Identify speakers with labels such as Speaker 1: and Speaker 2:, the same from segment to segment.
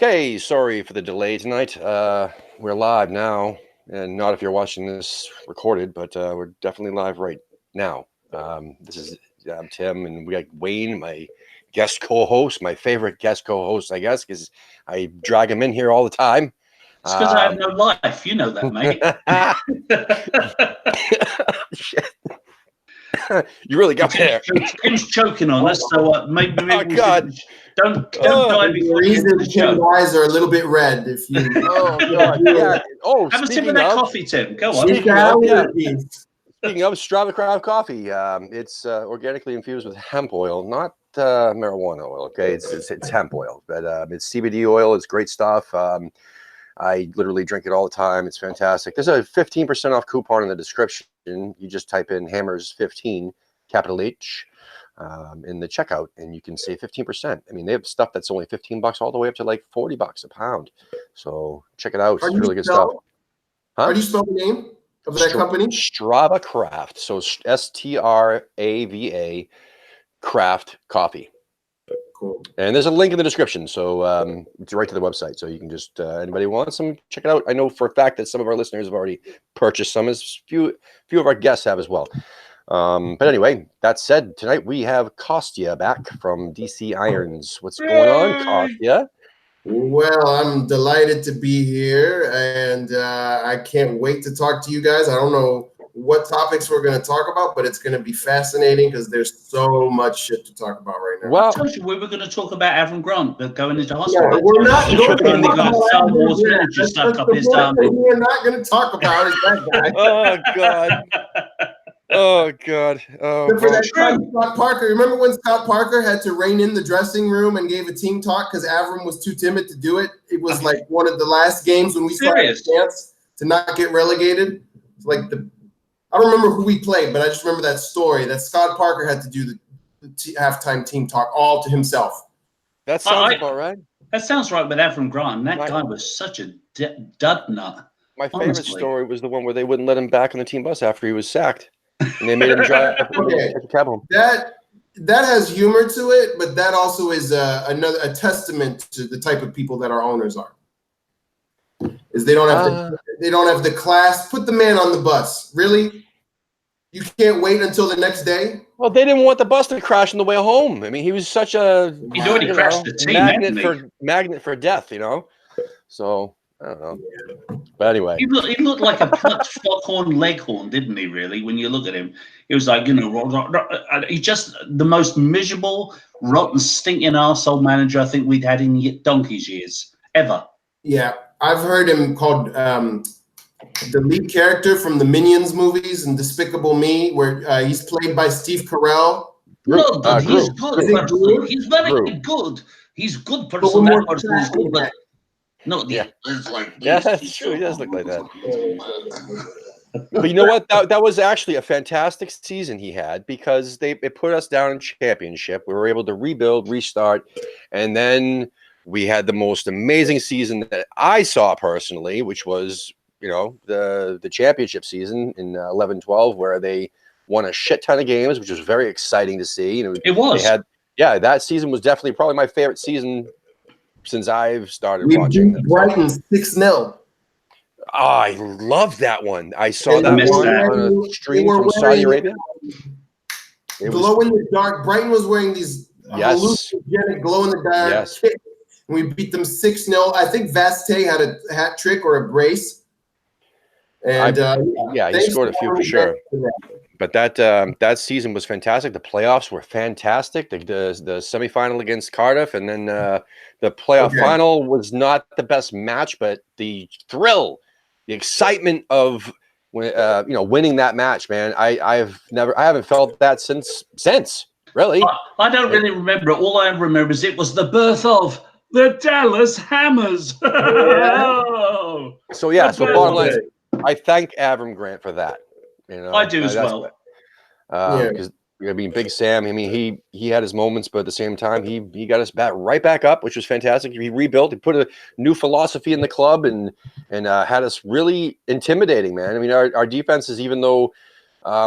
Speaker 1: Okay, sorry for the delay tonight. We're live now, and not if you're watching this recorded, but we're definitely live right now. This is Tim, and we got Wayne, my guest co-host, my favorite guest co-host, I guess, because I drag him in here all the time.
Speaker 2: It's because I have no life. You know that, mate.
Speaker 1: Shit. You really got me there.
Speaker 2: Tim's choking on us, so maybe
Speaker 1: Oh,
Speaker 2: we
Speaker 1: God.
Speaker 2: don't die before the end of the show.
Speaker 3: Tim's eyes are a little bit red. If you
Speaker 1: Oh, God. Yeah. Oh,
Speaker 2: have a sip of that coffee, Tim. Go on.
Speaker 1: Speaking of Strava Craft coffee, it's organically infused with hemp oil, not marijuana oil. Okay, it's hemp oil, but it's CBD oil. It's great stuff. I literally drink it all the time. It's fantastic. There's a 15% off coupon in the description. You just type in Hammers15, capital H, in the checkout, and you can save 15%. I mean, they have stuff that's only $15 all the way up to like $40 a pound. So check it out. It's really good stuff.
Speaker 3: How do you spell the name of that company?
Speaker 1: Strava Craft. So STRAVA Craft Coffee.
Speaker 3: Cool.
Speaker 1: And there's a link in the description, so it's right to the website. So you can just anybody wants some, check it out. I know for a fact that some of our listeners have already purchased some, as few of our guests have as well. But anyway, that said, tonight we have Costia back from DC Irons. What's going on, Costia?
Speaker 3: Well, I'm delighted to be here, and I can't wait to talk to you guys. I don't know what topics we're going to talk about, but it's going to be fascinating because there's so much shit to talk about right now.
Speaker 2: Well, I told you we were going to talk about Avram Grant, but going into hospital.
Speaker 3: Yeah, we're not going
Speaker 2: to talk about Star Wars manager stuck up his arm.
Speaker 3: We're not going to talk about is that guy.
Speaker 1: Oh, God. Oh, God. Oh,
Speaker 3: for that time, Scott Parker. Remember when Scott Parker had to rein in the dressing room and gave a team talk because Avram was too timid to do it? It was like one of the last games when we started a chance to not get relegated. It's like I don't remember who we played, but I just remember that story that Scott Parker had to do the halftime team talk all to himself.
Speaker 1: That sounds about right.
Speaker 2: That sounds right with Avram Grant. That guy was such a dud nut.
Speaker 1: My favorite story was the one where they wouldn't let him back on the team bus after he was sacked. And they made him drive the cab home.
Speaker 3: That has humor to it, but that also is a testament to the type of people that our owners are. Is they don't have the class. Put the man on the bus. Really? You can't wait until the next day?
Speaker 1: Well, they didn't want the bus to crash on the way home. I mean, he was such a
Speaker 2: crashed the team,
Speaker 1: magnet for death, you know. So I don't know. But anyway,
Speaker 2: he looked like a plucked Foghorn Leghorn, didn't he? Really, when you look at him, he was like, he's just the most miserable, rotten, stinking arsehole manager I think we'd had in donkey's years ever.
Speaker 3: Yeah, I've heard him called the lead character from the Minions movies and Despicable Me, where he's played by Steve Carell.
Speaker 2: No, but he's good. He's very good. He's good person. He's good, but no,
Speaker 1: it's like that's true. He does look like that. But you know what? That was actually a fantastic season he had because it put us down in championship. We were able to rebuild, restart, and then we had the most amazing season that I saw personally, which was, the championship season in 11-12, where they won a shit ton of games, which was very exciting to see.
Speaker 2: It was.
Speaker 1: That season was definitely probably my favorite season since I've started watching.
Speaker 3: We beat Brighton 6-0.
Speaker 1: Oh, I love that one. I saw that one on a stream from Saudi Arabia.
Speaker 3: Glow in the dark. Brighton was wearing these hallucinogenic glow in the dark kits, and we beat them 6-0. I think Vaste had a hat trick or a brace. And
Speaker 1: he scored a few for sure. But that season was fantastic. The playoffs were fantastic. The semifinal against Cardiff, and then the playoff final was not the best match, but the thrill, the excitement of winning that match, man. I haven't felt that since really.
Speaker 2: I don't really remember it. All I remember is it was the birth of the Dallas Hammers.
Speaker 1: So bottom line, I thank Avram Grant for that.
Speaker 2: I do as well.
Speaker 1: Because Big Sam. I mean, he had his moments, but at the same time, he got us right back up, which was fantastic. He rebuilt. He put a new philosophy in the club and had us really intimidating, man. I mean, our defenses, even though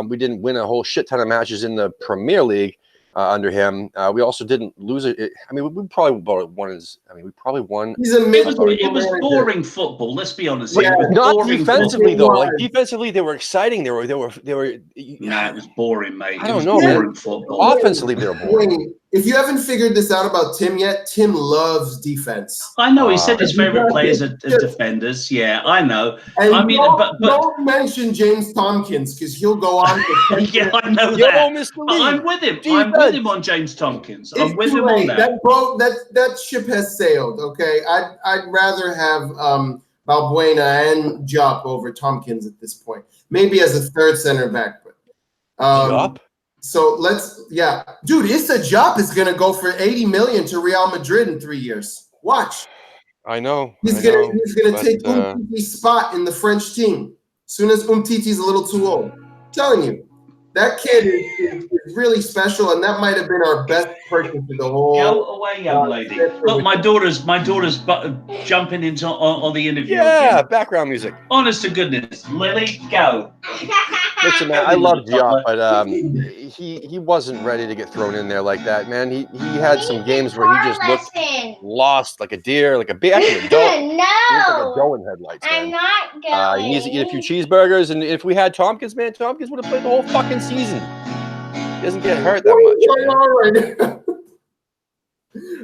Speaker 1: we didn't win a whole shit ton of matches in the Premier League, under him. We also didn't lose it. I mean, we probably won. We probably won.
Speaker 2: It was boring football. Let's be honest.
Speaker 3: Yeah.
Speaker 1: Not defensively though. Like
Speaker 3: was.
Speaker 1: defensively, they were exciting. They were.
Speaker 2: No, it was boring, mate.
Speaker 1: I don't know, man.
Speaker 2: Football.
Speaker 1: Offensively, they were boring.
Speaker 3: If you haven't figured this out about Tim yet, Tim loves defense.
Speaker 2: I know. He said his favorite players are defenders. Yeah, I know.
Speaker 3: And
Speaker 2: I mean, but
Speaker 3: don't mention James Tompkins because he'll go on.
Speaker 2: Yeah, I know that. I'm with him. I'm with him on James Tompkins. I'm with him on that.
Speaker 3: That boat, that ship has sailed. Okay, I'd rather have Balbuena and Diop over Tompkins at this point. Maybe as a third center back, but
Speaker 1: Diop.
Speaker 3: So dude, Issa Diop is gonna go for 80 million to Real Madrid in 3 years. Watch.
Speaker 1: I know.
Speaker 3: He's gonna take Umtiti's spot in the French team. As soon as Umtiti's a little too old. I'm telling you, that kid is really special, and that might have been our best purchase of the whole.
Speaker 2: Go away, young lady. Look, my daughter's jumping into on the interview.
Speaker 1: Yeah,
Speaker 2: again.
Speaker 1: Background music.
Speaker 2: Honest to goodness, Lily, go.
Speaker 1: Listen, man, I love Diop, but he wasn't ready to get thrown in there like that, man. He had some games where he just looked lost, like a deer, like a big actually a doe.
Speaker 4: No,
Speaker 1: like a doe in headlights, man.
Speaker 4: I'm not going.
Speaker 1: He needs to eat a few cheeseburgers, and if we had Tompkins, man, Tompkins would have played the whole fucking season. He doesn't get hurt that much.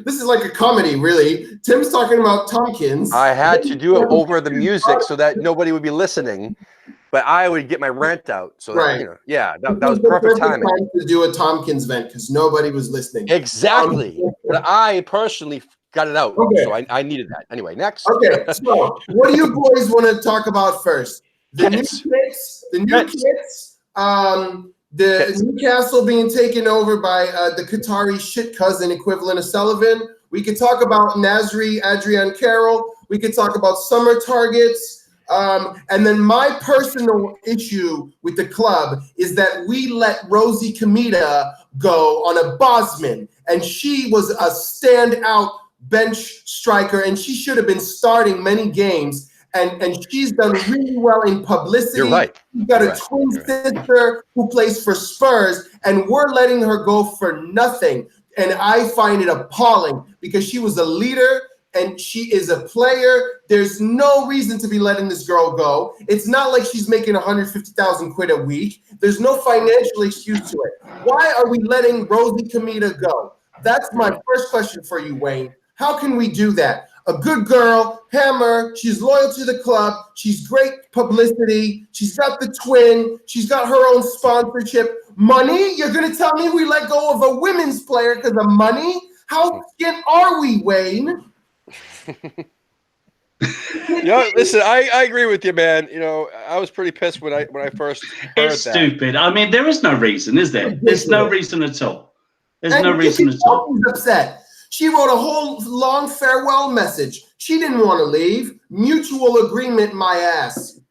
Speaker 3: This is like a comedy, really. Tim's talking about Tompkins.
Speaker 1: I had to do it over the music so that nobody would be listening, but I would get my rant out. So that, that was perfect timing
Speaker 3: time to do a Tompkins vent because nobody was listening.
Speaker 1: Exactly. But I personally got it out, so I needed that. Anyway, next.
Speaker 3: Okay, so what do you boys want to talk about first? The new kits, the Newcastle being taken over by the Qatari shit cousin equivalent of Sullivan. We could talk about Nasri Adrian Carroll. We could talk about summer targets. And then my personal issue with the club is that we let Rosie Kamita go on a Bosman, and she was a standout bench striker, and she should have been starting many games. And she's done really well in publicity.
Speaker 1: You're right.
Speaker 3: She's got a twin sister who plays for Spurs, and we're letting her go for nothing. And I find it appalling because she was a leader and she is a player. There's no reason to be letting this girl go. It's not like she's making 150,000 quid a week. There's no financial excuse to it. Why are we letting Rosie Kamita go? That's my first question for you, Wayne. How can we do that? A good girl, Hammer, she's loyal to the club, she's great publicity, she's got the twin, she's got her own sponsorship. Money? You're going to tell me we let go of a women's player because of money? How skint are we, Wayne?
Speaker 1: Listen, I agree with you, man. You know, I was pretty pissed when I first heard
Speaker 2: it's
Speaker 1: that.
Speaker 2: Stupid. I mean, there is no reason, is there? There's no reason at all. There's no reason at all.
Speaker 3: She's upset. She wrote a whole long farewell message. She didn't want to leave. Mutual agreement, my ass.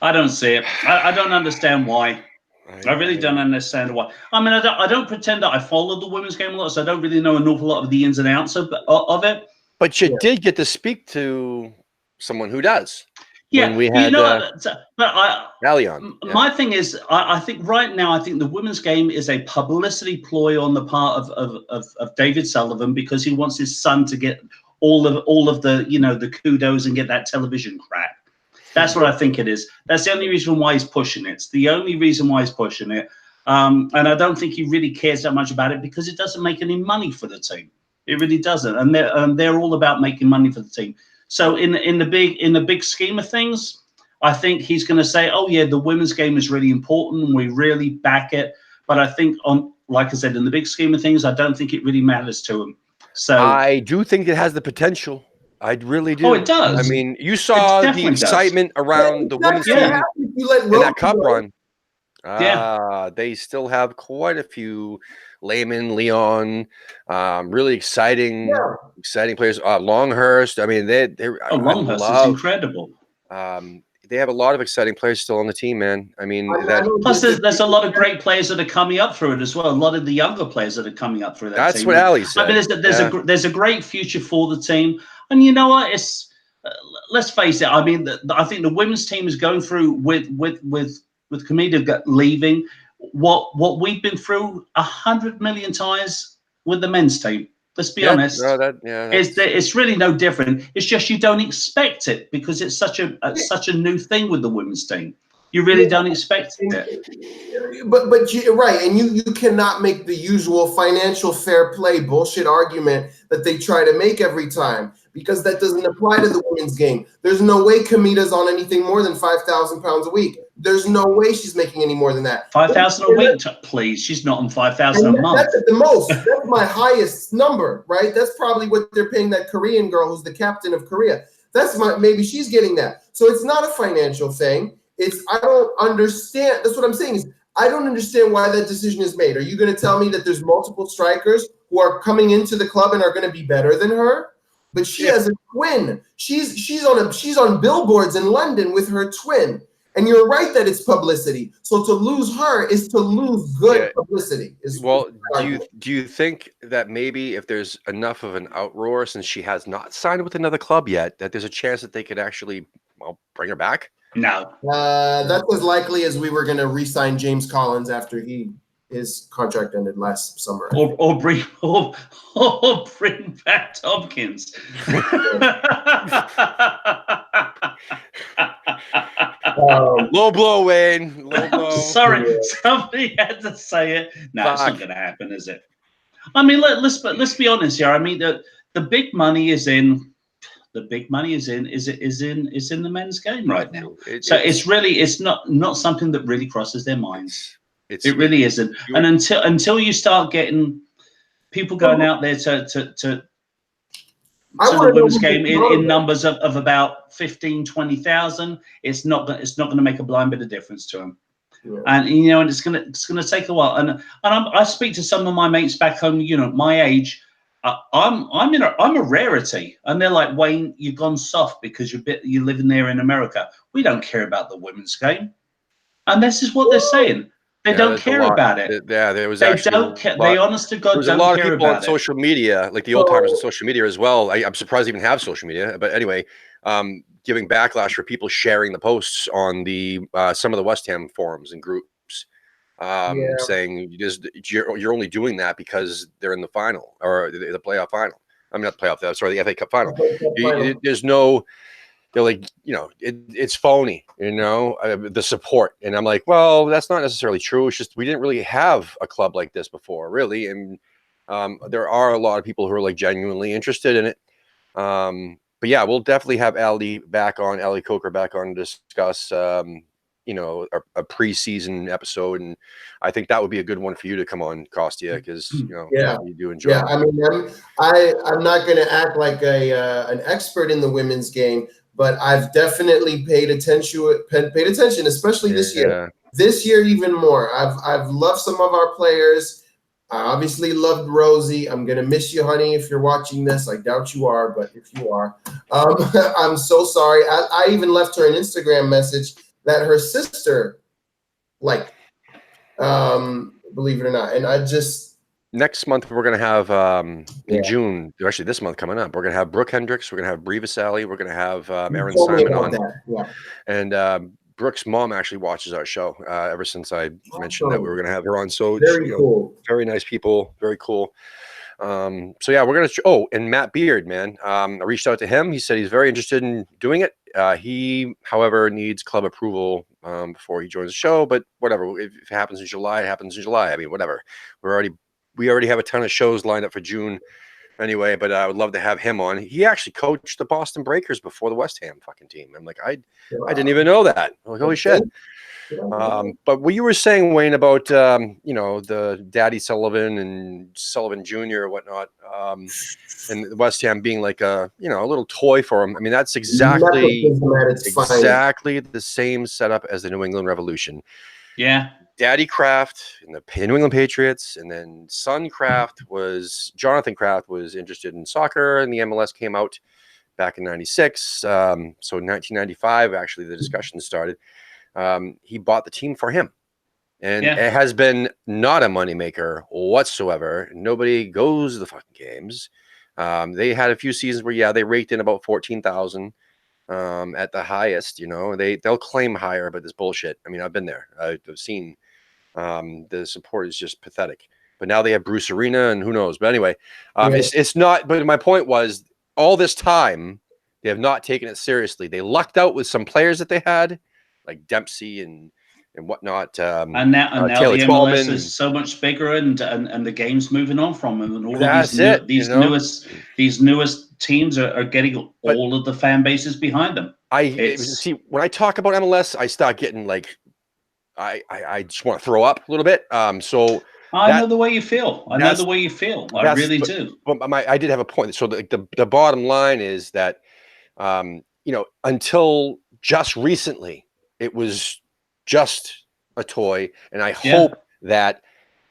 Speaker 2: I don't see it. I don't understand why. I really don't understand why. I mean, I don't pretend that I follow the women's game a lot, so I don't really know an awful lot of the ins and outs of it.
Speaker 1: But you did get to speak to someone who does.
Speaker 2: Yeah,
Speaker 1: when we had,
Speaker 2: Allion. My thing is, I think right now, I think the women's game is a publicity ploy on the part of David Sullivan because he wants his son to get all of the the kudos and get that television crap. That's what I think it is. That's the only reason why he's pushing it. It's the only reason why he's pushing it. And I don't think he really cares that much about it because it doesn't make any money for the team. It really doesn't, and they're all about making money for the team. So in the big scheme of things, I think he's going to say, "Oh yeah, the women's game is really important, and we really back it." But I think like I said, in the big scheme of things, I don't think it really matters to him. So
Speaker 1: I do think it has the potential. I really do.
Speaker 2: Oh, it does.
Speaker 1: I mean, you saw the excitement around the women's team in that cup run. They still have quite a few Lehman, Leon, really exciting players. Longhurst. I mean,
Speaker 2: Longhurst is incredible.
Speaker 1: They have a lot of exciting players still on the team, man. I mean,
Speaker 2: plus there's a lot of great players that are coming up through it as well. A lot of the younger players that are coming up through that.
Speaker 1: That's
Speaker 2: team.
Speaker 1: what Ali said.
Speaker 2: I mean, there's a great future for the team, and you know what? It's let's face it. I mean, I think the women's team is going through with Kamita leaving. what we've been through 100 million times with the men's team. Let's be honest.
Speaker 1: No,
Speaker 2: it's really no different. It's just you don't expect it because it's such a new thing with the women's team. You really don't expect it.
Speaker 3: But you're right, and you cannot make the usual financial fair play bullshit argument that they try to make every time, because that doesn't apply to the women's game. There's no way Kamita's on anything more than 5,000 pounds a week. There's no way she's making any more than that.
Speaker 2: 5,000 a week, please. She's not on 5,000 a month.
Speaker 3: That's at the most. That's my highest number, right? That's probably what they're paying that Korean girl who's the captain of Korea. Maybe she's getting that. So it's not a financial thing. I don't understand. That's what I'm saying is I don't understand why that decision is made. Are you going to tell me that there's multiple strikers who are coming into the club and are going to be better than her? But she has a twin. She's on billboards in London with her twin. And you're right that it's publicity. So to lose her is to lose good publicity.
Speaker 1: Do you think that maybe if there's enough of an outroar, since she has not signed with another club yet, that there's a chance that they could actually bring her back?
Speaker 2: No.
Speaker 3: That's as likely as we were going to re-sign James Collins after his contract ended last summer.
Speaker 2: Or bring back Tompkins.
Speaker 1: Low blow, Wayne. Low blow.
Speaker 2: Sorry, somebody had to say it. No, it's not going to happen, is it? I mean, let's be honest here. I mean, the big money is in. The big money is in the men's game right now. It's not something that really crosses their minds. It really isn't. And until you start getting people going out there to the women's game in numbers of about 15, 20,000, it's not going to make a blind bit of difference to them. Yeah. And it's going to take a while. And I speak to some of my mates back home, my age. I'm a rarity, and they're like, Wayne, you've gone soft because you're living there in America. We don't care about the women's game, and this is what they're saying. They don't care about it.
Speaker 1: There was
Speaker 2: They don't care. They honest to God
Speaker 1: there's
Speaker 2: don't
Speaker 1: a lot
Speaker 2: care
Speaker 1: of people
Speaker 2: about
Speaker 1: on social media, like the old timers on social media as well. I'm surprised they even have social media, but anyway, giving backlash for people sharing the posts on the some of the West Ham forums and groups. Saying you're only doing that because they're in the final or the playoff final. I mean, not the playoff. Sorry, the FA Cup final. There's no. They're like, it's phony. The support, and I'm like, well, that's not necessarily true. It's just we didn't really have a club like this before, really, and there are a lot of people who are like genuinely interested in it. But yeah, we'll definitely have Ali Coker back on to discuss. A preseason episode, and I think that would be a good one for you to come on, Costia, because you do enjoy.
Speaker 3: Yeah, I mean, I'm not going to act like an expert in the women's game, but I've definitely paid attention, especially this year. This year, even more. I've loved some of our players. I obviously loved Rosie. I'm gonna miss you, honey, if you're watching this. I doubt you are, but if you are, I'm so sorry. I even left her an Instagram message that her sister liked, believe it or not. And I just...
Speaker 1: Next month, we're going to have, in June, actually this month coming up, we're going to have Brooke Hendricks, we're going to have Brie Vasali, we're going to have Aaron Simon on.
Speaker 3: Yeah.
Speaker 1: And Brooke's mom actually watches our show ever since I mentioned that we were going to have her on. So
Speaker 3: very cool.
Speaker 1: Very nice people, very cool. So yeah, we're going to, and Matt Beard, man, I reached out to him. He said he's very interested in doing it. He, however, needs club approval before he joins the show, but whatever. If it happens in July, it happens in July. I mean, whatever. We already have a ton of shows lined up for June anyway, but I would love to have him on. He actually coached the Boston Breakers before the West Ham fucking team. I'm like, I didn't even know that. I'm like, holy shit. But what you were saying, Wayne, about the Daddy Sullivan and Sullivan Jr. or whatnot, and West Ham being like a little toy for him. I mean, that's exactly the same setup as the New England Revolution.
Speaker 2: Yeah.
Speaker 1: Daddy Kraft and the New England Patriots, and then son Kraft Jonathan Kraft was interested in soccer, and the MLS came out back in '96. So in 1995, actually, the discussion started. He bought the team for him, and it has been not a moneymaker whatsoever. Nobody goes to the fucking games. They had a few seasons where they raked in about 14,000 at the highest. They'll claim higher, but this bullshit. I mean, I've been there. I've seen The support is just pathetic. But now they have Bruce Arena, and who knows? But anyway, it's not. But my point was, all this time they have not taken it seriously. They lucked out with some players that they had, like Dempsey and whatnot.
Speaker 2: And now
Speaker 1: Taylor
Speaker 2: the MLS
Speaker 1: Twellman.
Speaker 2: is so much bigger, and the game's moving on from them, and all
Speaker 1: That's
Speaker 2: of these newest teams are getting all of the fan bases behind them.
Speaker 1: See, when I talk about MLS, I start getting like, I just want to throw up a little bit. So
Speaker 2: I know the way you feel. I know the way you feel. I really do.
Speaker 1: But I did have a point. So the bottom line is that, until just recently, it was just a toy, and I hope that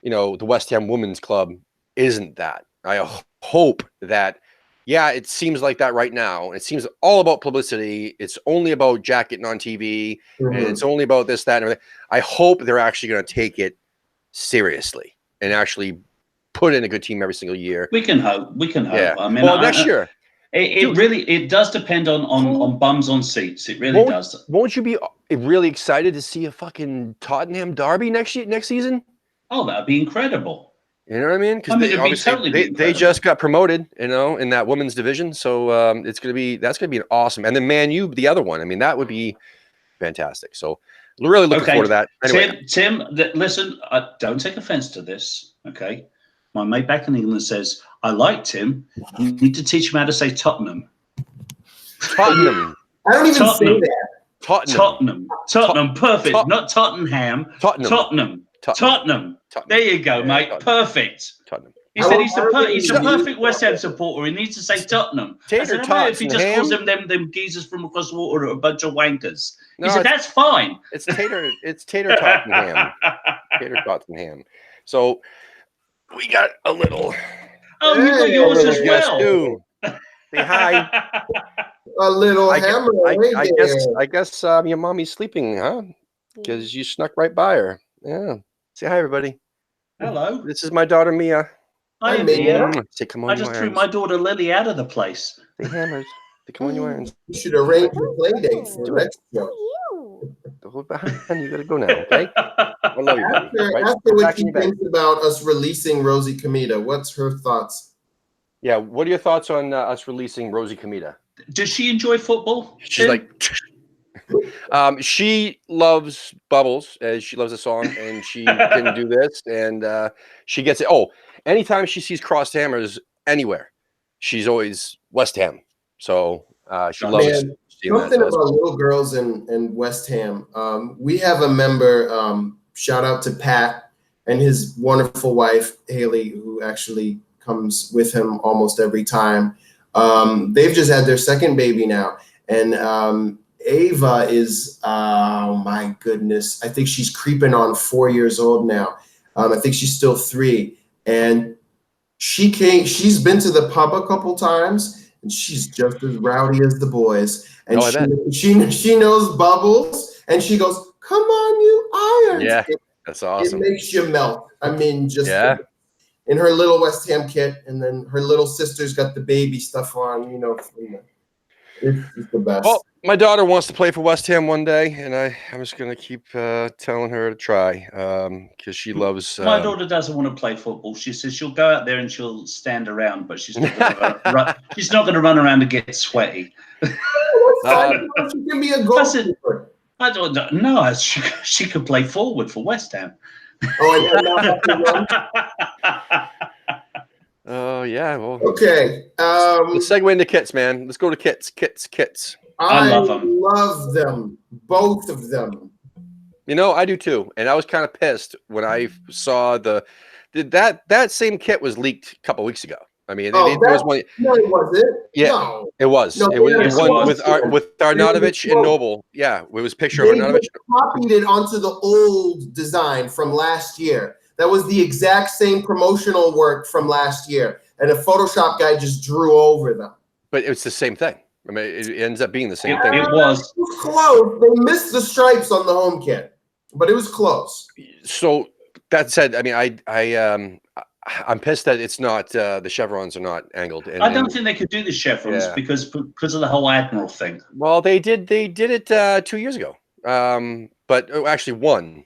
Speaker 1: the West Ham Women's Club isn't that. I hope that. Yeah, it seems like that right now. It seems all about publicity. It's only about Jack getting on TV, and it's only about this, that, and everything. I hope they're actually going to take it seriously and actually put in a good team every single year.
Speaker 2: We can hope.
Speaker 1: Yeah.
Speaker 2: I mean,
Speaker 1: next year.
Speaker 2: It does depend on bums on seats. It really does.
Speaker 1: Won't you be really excited to see a fucking Tottenham derby next season?
Speaker 2: Oh, that'd be incredible.
Speaker 1: You know what I mean? Because they just got promoted, in that women's division. So that's gonna be an awesome. And then Man U, the other one. I mean, that would be fantastic. So really looking forward to that. Anyway.
Speaker 2: Tim, listen, don't take offense to this. Okay, my mate back in England says I like Tim. You need to teach him how to say Tottenham.
Speaker 1: Tottenham.
Speaker 3: I don't even say that.
Speaker 2: Tottenham. Perfect. Not Tottenham. Tottenham. There you go, mate.
Speaker 1: Tottenham.
Speaker 2: Perfect.
Speaker 1: Tottenham.
Speaker 2: He said he's a perfect West Ham supporter. He needs to say Tottenham. I said, if he just calls them geezers from across the water are a bunch of wankers. He said, that's fine.
Speaker 1: It's Tater Tottenham. Tater Tottenham. So we got a little.
Speaker 2: Oh, you got yours as well.
Speaker 1: Say hi.
Speaker 3: A little hammer.
Speaker 1: I guess your mommy's sleeping, huh? Because you snuck right by her. Yeah. Say hi, everybody.
Speaker 2: Hello.
Speaker 1: This is my daughter, Mia.
Speaker 2: Hi, Mia.
Speaker 1: Say, come on,
Speaker 2: I just threw my daughter Lily out of the place.
Speaker 1: The hammers. Say, come on, you irons.
Speaker 3: You should arrange a play date for next show.
Speaker 1: Hold behind. You gotta go now, okay? I love you, buddy.
Speaker 3: After what she thinks about us releasing Rosie Comida, what's her thoughts?
Speaker 1: Yeah, what are your thoughts on us releasing Rosie Comida?
Speaker 2: Does she enjoy football?
Speaker 1: She's like... she loves Bubbles, as she loves the song, and she can do this, and she gets it. Oh, anytime she sees crossed hammers anywhere, she's always West Ham. So she loves
Speaker 3: something about little girls and West Ham. We have a member, shout out to Pat and his wonderful wife, Haley, who actually comes with him almost every time. They've just had their second baby now, and Ava is, oh my goodness, I think she's creeping on 4 years old now. I think she's still 3, and she's been to the pub a couple times, and she's just as rowdy as the boys. And she knows Bubbles, and she goes, "Come on, you irons!"
Speaker 1: Yeah, that's awesome.
Speaker 3: It makes you melt. I mean, just in her little West Ham kit, and then her little sister's got the baby stuff on. It's the best.
Speaker 1: Well, my daughter wants to play for West Ham one day, and I'm just going to keep telling her to try because she loves...
Speaker 2: My daughter doesn't want to play football. She says she'll go out there and she'll stand around, but she's not going to run around and get sweaty.
Speaker 3: She can be a goalkeeper.
Speaker 2: I don't know. She could play forward for West Ham.
Speaker 1: Oh, yeah. Well,
Speaker 3: okay.
Speaker 1: Let's segue into kits, man. Let's go to kits.
Speaker 3: I love them. Both of them.
Speaker 1: I do too. And I was kind of pissed when I saw that same kit was leaked a couple weeks ago. I mean, there was one.
Speaker 3: No, it wasn't.
Speaker 1: Yeah, no. It was. No, it was with Arnautovic and Noble. Yeah, it was a picture of Arnautovic.
Speaker 3: They copied it onto the old design from last year. That was the exact same promotional work from last year, and a Photoshop guy just drew over them.
Speaker 1: But it's the same thing. I mean, it ends up being the same thing.
Speaker 2: It was
Speaker 3: close. They missed the stripes on the home kit, but it was close.
Speaker 1: So that said, I mean, I'm pissed that it's not the chevrons are not angled.
Speaker 2: I don't think they could do the chevrons because of the whole Admiral thing.
Speaker 1: Well, they did it 2 years ago, but actually one.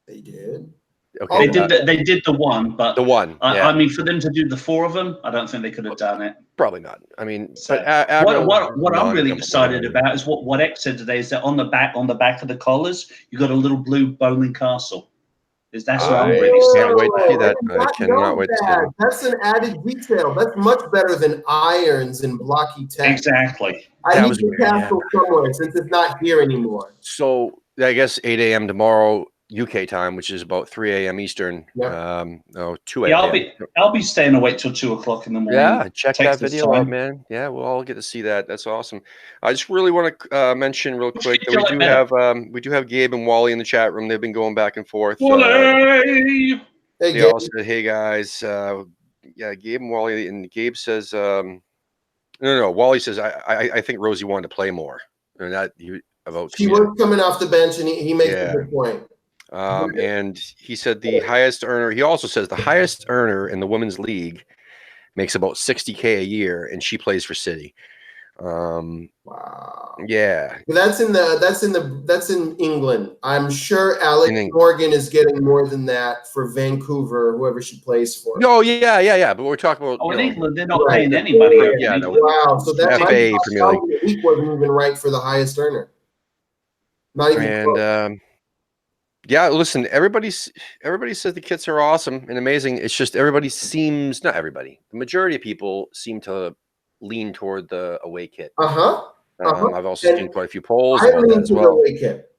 Speaker 3: They did.
Speaker 1: Okay,
Speaker 2: they did the one, but
Speaker 1: the one. Yeah.
Speaker 2: I mean, for them to do the 4 of them, I don't think they could have done it.
Speaker 1: Probably not. I mean,
Speaker 2: So,
Speaker 1: but
Speaker 2: what I'm really excited about is what X said today, is that on the back of the collars, you got a little blue bowling castle. That's what I'm really
Speaker 1: can't wait to see that. I cannot wait to see that.
Speaker 3: That's an added detail. That's much better than irons and blocky text.
Speaker 2: Exactly.
Speaker 3: I need the castle somewhere since it's not here anymore.
Speaker 1: So I guess 8 a.m. tomorrow UK time, which is about 3 a.m. Eastern.
Speaker 3: Yep.
Speaker 1: 2 a.m.
Speaker 2: Yeah, I'll be staying awake till 2 o'clock in the morning.
Speaker 1: Yeah, check that video out, man. Yeah, we'll all get to see that. That's awesome. I just really want to mention real quick that we do have Gabe and Wally in the chat room. They've been going back and forth.
Speaker 2: Wally!
Speaker 1: They all said, "Hey guys, yeah, Gabe and Wally." And Gabe says, "No. Wally says, I think Rosie wanted to play more." And that
Speaker 3: she was coming off the bench, and he makes a good point.
Speaker 1: And he said the highest earner. He also says the highest earner in the women's league makes about $60K a year, and she plays for City.
Speaker 3: Wow.
Speaker 1: Yeah.
Speaker 3: That's in England. I'm sure Alex Morgan is getting more than that for Vancouver, whoever she plays for.
Speaker 1: No, yeah. But we're talking about.
Speaker 2: In England, they're not paying any money.
Speaker 1: Yeah.
Speaker 3: Wow. So that
Speaker 1: FA Premier
Speaker 3: League week wasn't even right for the highest earner. Not even close.
Speaker 1: Yeah, listen, everybody says the kits are awesome and amazing. It's just not everybody. The majority of people seem to lean toward the away kit. I've also seen quite a few polls about that as well.
Speaker 3: The away kit.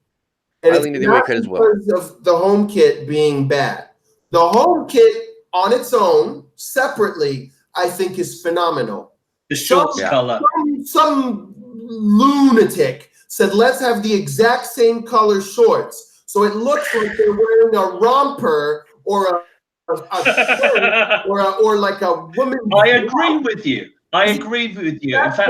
Speaker 3: And
Speaker 1: I lean to the away kit as well.
Speaker 3: Because of the home kit being bad. The home kit on its own, separately, I think is phenomenal.
Speaker 2: The shorts color.
Speaker 3: Some lunatic said, let's have the exact same color shorts. So it looks like they're wearing a romper or a shirt or like a woman.
Speaker 2: I agree with you. In fact,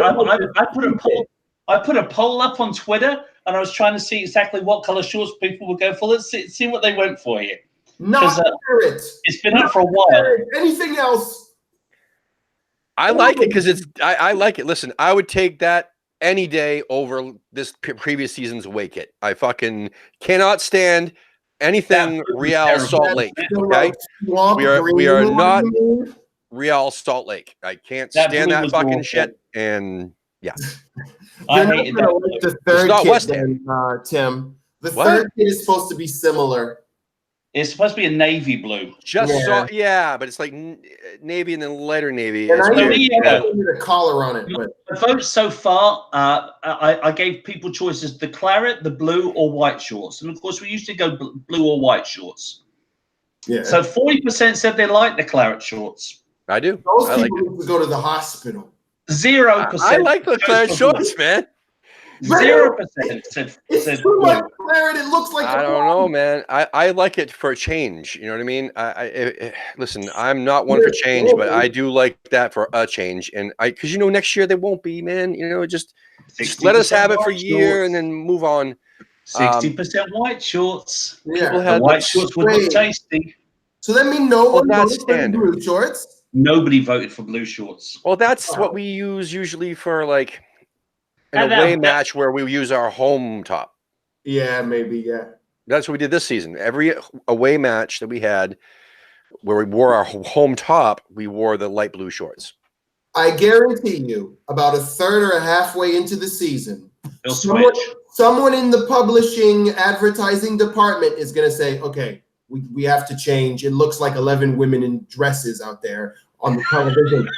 Speaker 2: I put a poll up on Twitter, and I was trying to see exactly what color shorts people would go for. Let's see what they went for here. It's been up for a while.
Speaker 3: Anything else?
Speaker 1: I like it because I like it. Listen, I would take that any day over this previous season's away kit. I fucking cannot stand anything Real Salt Lake. Okay, we are not Real Salt Lake. I can't stand that fucking shit. And yeah,
Speaker 3: you're not gonna like the third kit, then, Tim. The third kit is supposed to be similar.
Speaker 2: It's supposed to be a navy blue.
Speaker 1: But it's like navy and then lighter navy.
Speaker 3: And I need a collar on it.
Speaker 2: The votes so far, I gave people choices: the claret, the blue, or white shorts. And of course, we usually go blue or white shorts. Yeah. So 40% said they like the claret shorts.
Speaker 1: I do.
Speaker 3: Those people need to go to the hospital.
Speaker 2: 0%.
Speaker 1: I like the claret shorts, man.
Speaker 2: 0% said
Speaker 3: too much claret. It looks like
Speaker 1: I don't know, man. I like it for a change. You know what I mean? Listen, I'm not one for change, but I do like that for a change. And because next year they won't be, man. Just let us have it for a year and then move on.
Speaker 2: 60% white shorts.
Speaker 3: Yeah,
Speaker 2: white shorts would look tasty.
Speaker 3: So that means no one voted for blue shorts.
Speaker 2: Nobody voted for blue shorts.
Speaker 1: Well, that's what we use usually for like an away match where we use our home top.
Speaker 3: Yeah, maybe, yeah.
Speaker 1: That's what we did this season. Every away match that we had where we wore our home top, we wore the light blue shorts.
Speaker 3: I guarantee you, about a third or a halfway into the season, someone in the publishing advertising department is going to say, okay, we have to change. It looks like 11 women in dresses out there on the television.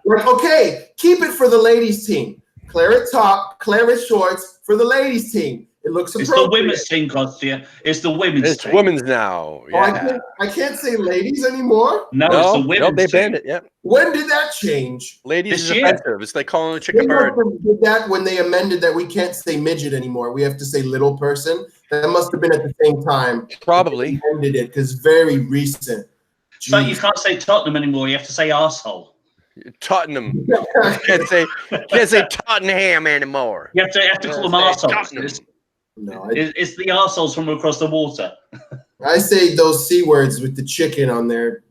Speaker 3: Like, okay, keep it for the ladies team. Claret top, claret shorts for the ladies team. It looks appropriate.
Speaker 2: It's the women's team, Costia. It's the women's team.
Speaker 1: It's women's now. Yeah.
Speaker 3: I can't say ladies anymore.
Speaker 2: No, it's the women's
Speaker 1: they banned it, yeah.
Speaker 3: When did that change?
Speaker 1: Ladies is offensive. It's like calling a chicken bird.
Speaker 3: They did that when they amended that we can't say midget anymore. We have to say little person. That must have been at the same time.
Speaker 1: Probably.
Speaker 3: They amended it because very recent.
Speaker 2: Jeez. So you can't say Tottenham anymore. You have to say arsehole.
Speaker 1: Tottenham. can't say Tottenham anymore.
Speaker 2: You have to call them arseholes.
Speaker 3: No,
Speaker 2: it's the arseholes from across the water.
Speaker 3: I say those C words with the chicken on their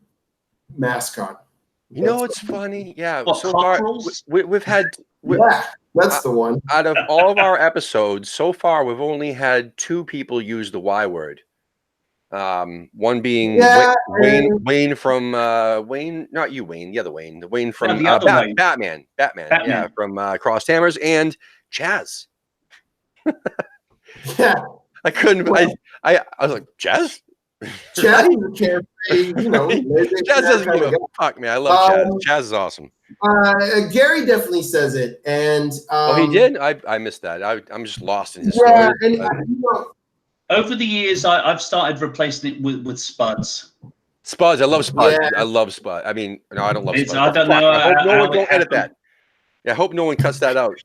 Speaker 3: mascot.
Speaker 1: It's funny. Yeah. So far, we've had.
Speaker 3: That's the one.
Speaker 1: Out of all of our episodes so far, we've only had 2 people use the Y word. One being Wayne from Wayne, not you, Wayne, the other Wayne, the Wayne from
Speaker 2: Wayne.
Speaker 1: Batman, yeah, from Cross Hammers, and Jazz.
Speaker 3: Yeah.
Speaker 1: I couldn't.
Speaker 3: Well,
Speaker 1: I was like, Jazz.
Speaker 3: Jazz is a carefree,
Speaker 1: Jazz doesn't give a fuck, man. I love Jazz. Jazz is awesome.
Speaker 3: Gary definitely says it, and
Speaker 1: he did. I missed that. I'm just lost in his story.
Speaker 2: Over the years, I've started replacing it with Spuds.
Speaker 1: Spuds, I love Spuds. Yeah. I love Spud. I mean, no, I don't love Spuds.
Speaker 2: I don't know.
Speaker 1: I hope no one don't edit that. Yeah, I hope no one cuts that out.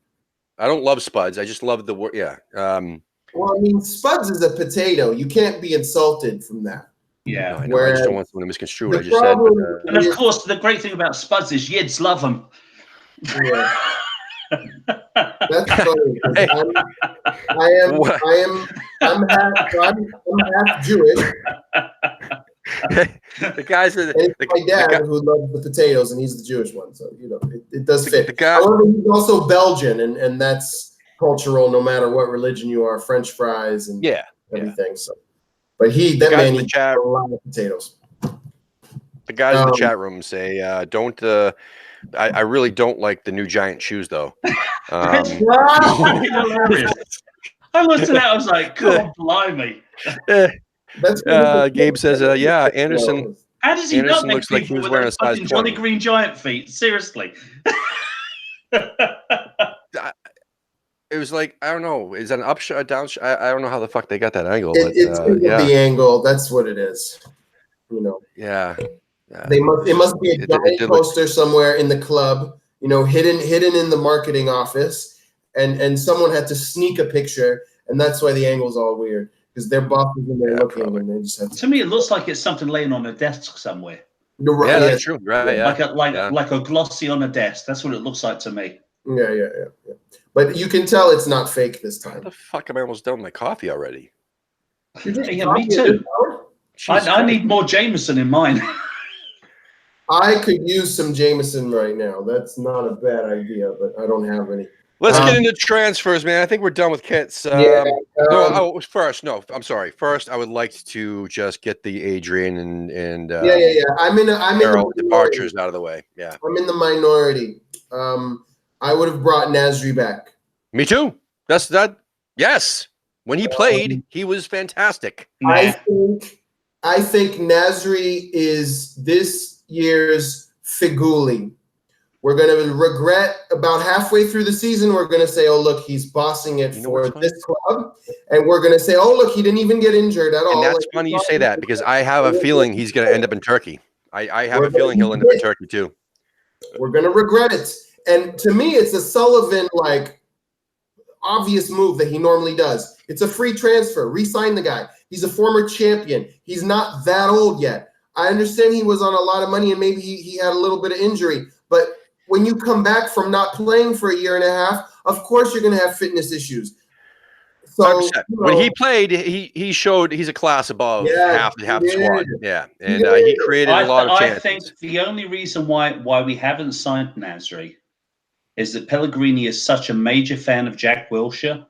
Speaker 1: I don't love Spuds. I just love the word. Yeah.
Speaker 3: Well, I mean, Spuds is a potato. You can't be insulted from that.
Speaker 2: Yeah.
Speaker 1: No, I know. I just don't want someone to misconstrue what I just said.
Speaker 2: And of course, the great thing about Spuds is Yids love them.
Speaker 3: Yeah. That's funny. Hey. I'm half Jewish.
Speaker 1: The guys are
Speaker 3: my dad who loves the potatoes, and he's the Jewish one, so it does fit. However, he's also Belgian, and that's cultural, no matter what religion you are. French fries and everything. Yeah. So, but eats a lot of potatoes.
Speaker 1: The guys in the chat room say, "Don't." I really don't like the new Giant shoes, though.
Speaker 2: That's hilarious. I looked at that. I was like, "God, blimey."
Speaker 1: Gabe says, "Yeah, Anderson."
Speaker 2: How does he not make
Speaker 1: looks like he was wearing a size 20.
Speaker 2: Johnny Green Giant feet? Seriously.
Speaker 1: It was like, I don't know. Is that an up shot, a down shot? I don't know how the fuck they got that angle.
Speaker 3: It's the angle. That's what it is.
Speaker 1: Yeah.
Speaker 3: It must be a giant poster somewhere in the club, hidden in the marketing office, and someone had to sneak a picture, and that's why the angle's all weird, because their boss is in there looking, probably. And they just have
Speaker 2: to me, it looks like it's something laying on a desk somewhere.
Speaker 3: Right,
Speaker 1: yeah, that's true. Right, yeah.
Speaker 2: Like a glossy on a desk. That's what it looks like to me.
Speaker 3: Yeah. But you can tell it's not fake this time.
Speaker 1: How the fuck am I almost done with my coffee already?
Speaker 2: Yeah, me too. I need more Jameson in mine.
Speaker 3: I could use some Jameson right now. That's not a bad idea, but I don't have any.
Speaker 1: Let's get into transfers, man. I think we're done with kits. First, I'm sorry. First, I would like to just get the Adrian and
Speaker 3: I'm in
Speaker 1: departures out of the way. Yeah,
Speaker 3: I'm in the minority. I would have brought Nasri back.
Speaker 1: Me too. That's that. Yes, when he played, he was fantastic.
Speaker 3: I think Nasri is this year's Figuli. We're going to regret about halfway through the season. We're going to say, oh, look, he's bossing it for this club. And we're going to say, oh, look, he didn't even get injured at all.
Speaker 1: And that's funny you say that, because I have a feeling he's going to end up in Turkey. I have a feeling he'll end up in Turkey too.
Speaker 3: We're going to regret it. And to me, it's a Sullivan, obvious move that he normally does. It's a free transfer. Re-sign the guy. He's a former champion. He's not that old yet. I understand he was on a lot of money and maybe he had a little bit of injury. But when you come back from not playing for a year and a half, of course you're going to have fitness issues. So
Speaker 1: when he played, he showed he's a class above half the squad. Yeah, and he created a lot of chances.
Speaker 2: I think the only reason why we haven't signed Nasri is that Pellegrini is such a major fan of Jack Wilshere.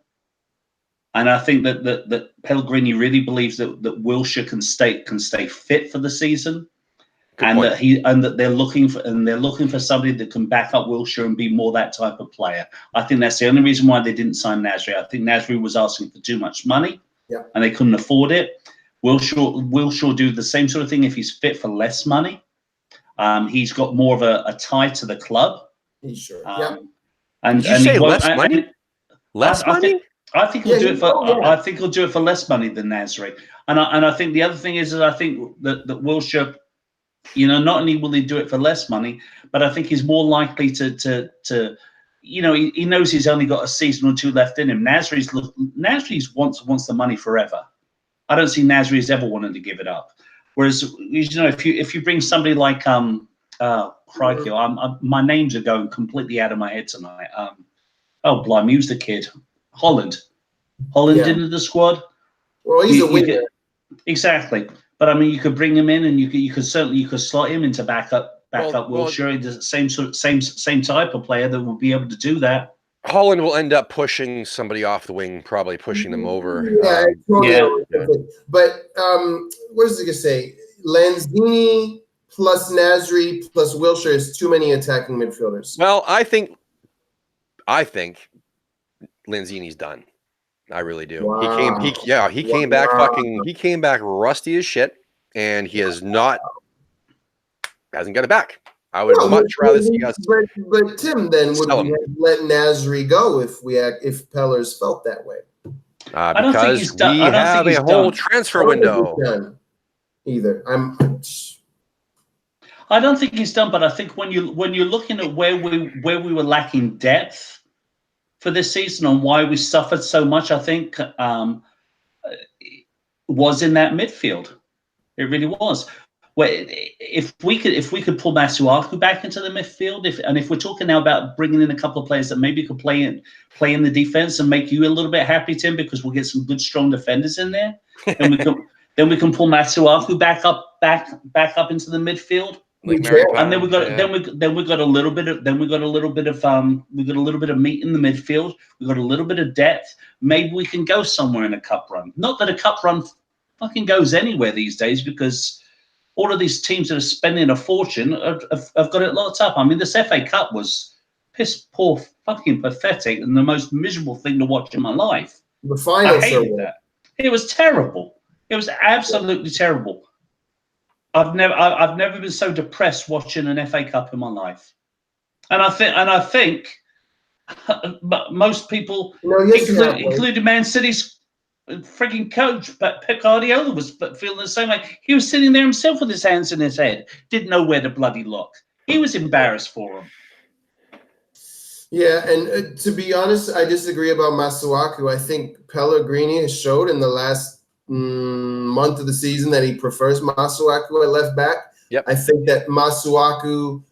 Speaker 2: And I think that Pellegrini really believes that Wilshere can stay fit for the season. That they're looking for somebody that can back up Wilshere and be more that type of player. I think that's the only reason why they didn't sign Nasri. I think Nasri was asking for too much money, and they couldn't afford it. Wilshere do the same sort of thing if he's fit for less money. He's got more of a tie to the club.
Speaker 3: He's sure.
Speaker 1: Did you say less money? Less money?
Speaker 2: I think he'll do it for. I think he'll do it for less money than Nasri. And I think the other thing is I think that Wilshere, not only will he do it for less money, but I think he's more likely to he knows he's only got a season or two left in him. Nasri's wants the money forever. I don't see Nasri's ever wanting to give it up. Whereas if you bring somebody like crikey, my names are going completely out of my head tonight. Blimey, who's the kid? Holland into the squad.
Speaker 3: Well, he's a winger.
Speaker 2: Exactly. But I mean, you could bring him in, and you could slot him into backup Wilshere. The same type of player that will be able to do that.
Speaker 1: Holland will end up pushing somebody off the wing, probably pushing them over.
Speaker 3: Yeah, But what is it gonna say? Lanzini plus Nasri plus Wilshire is too many attacking midfielders.
Speaker 1: Well, I think Lanzini's done. I really do.
Speaker 3: Wow.
Speaker 1: He came back he came back rusty as shit, and he hasn't got it back. I would much rather see us.
Speaker 3: But Tim, then would we let Nasri go if Pellers felt that way?
Speaker 1: Because we have a whole transfer window.
Speaker 3: Either
Speaker 2: I don't think he's done, but I think when you're looking at where we were lacking depth for this season and why we suffered so much, I think was in that midfield. It really was. Well, if we could pull Masuaku back into the midfield, if we're talking now about bringing in a couple of players that maybe could play in the defense and make you a little bit happy, Tim, because we'll get some good strong defenders in there, and we can pull Masuaku back up into the midfield. And then we got a little bit of meat in the midfield. We got a little bit of depth. Maybe we can go somewhere in a cup run. Not that a cup run fucking goes anywhere these days, because all of these teams that are spending a fortune have got it locked up. I mean, this FA Cup was piss poor, fucking pathetic, and the most miserable thing to watch in my life.
Speaker 3: The final,
Speaker 2: I hated that. It was terrible. It was absolutely terrible. I've never been so depressed watching an FA Cup in my life, and I think most people, including Man City's freaking coach, but Pep Guardiola was feeling the same way. He was sitting there himself with his hands in his head, didn't know where to bloody look. He was embarrassed for him.
Speaker 3: Yeah, and to be honest, I disagree about Masuaku. I think Pellegrini has showed in the last month of the season that he prefers Masuaku at left back.
Speaker 1: Yep.
Speaker 3: I think that Masuaku,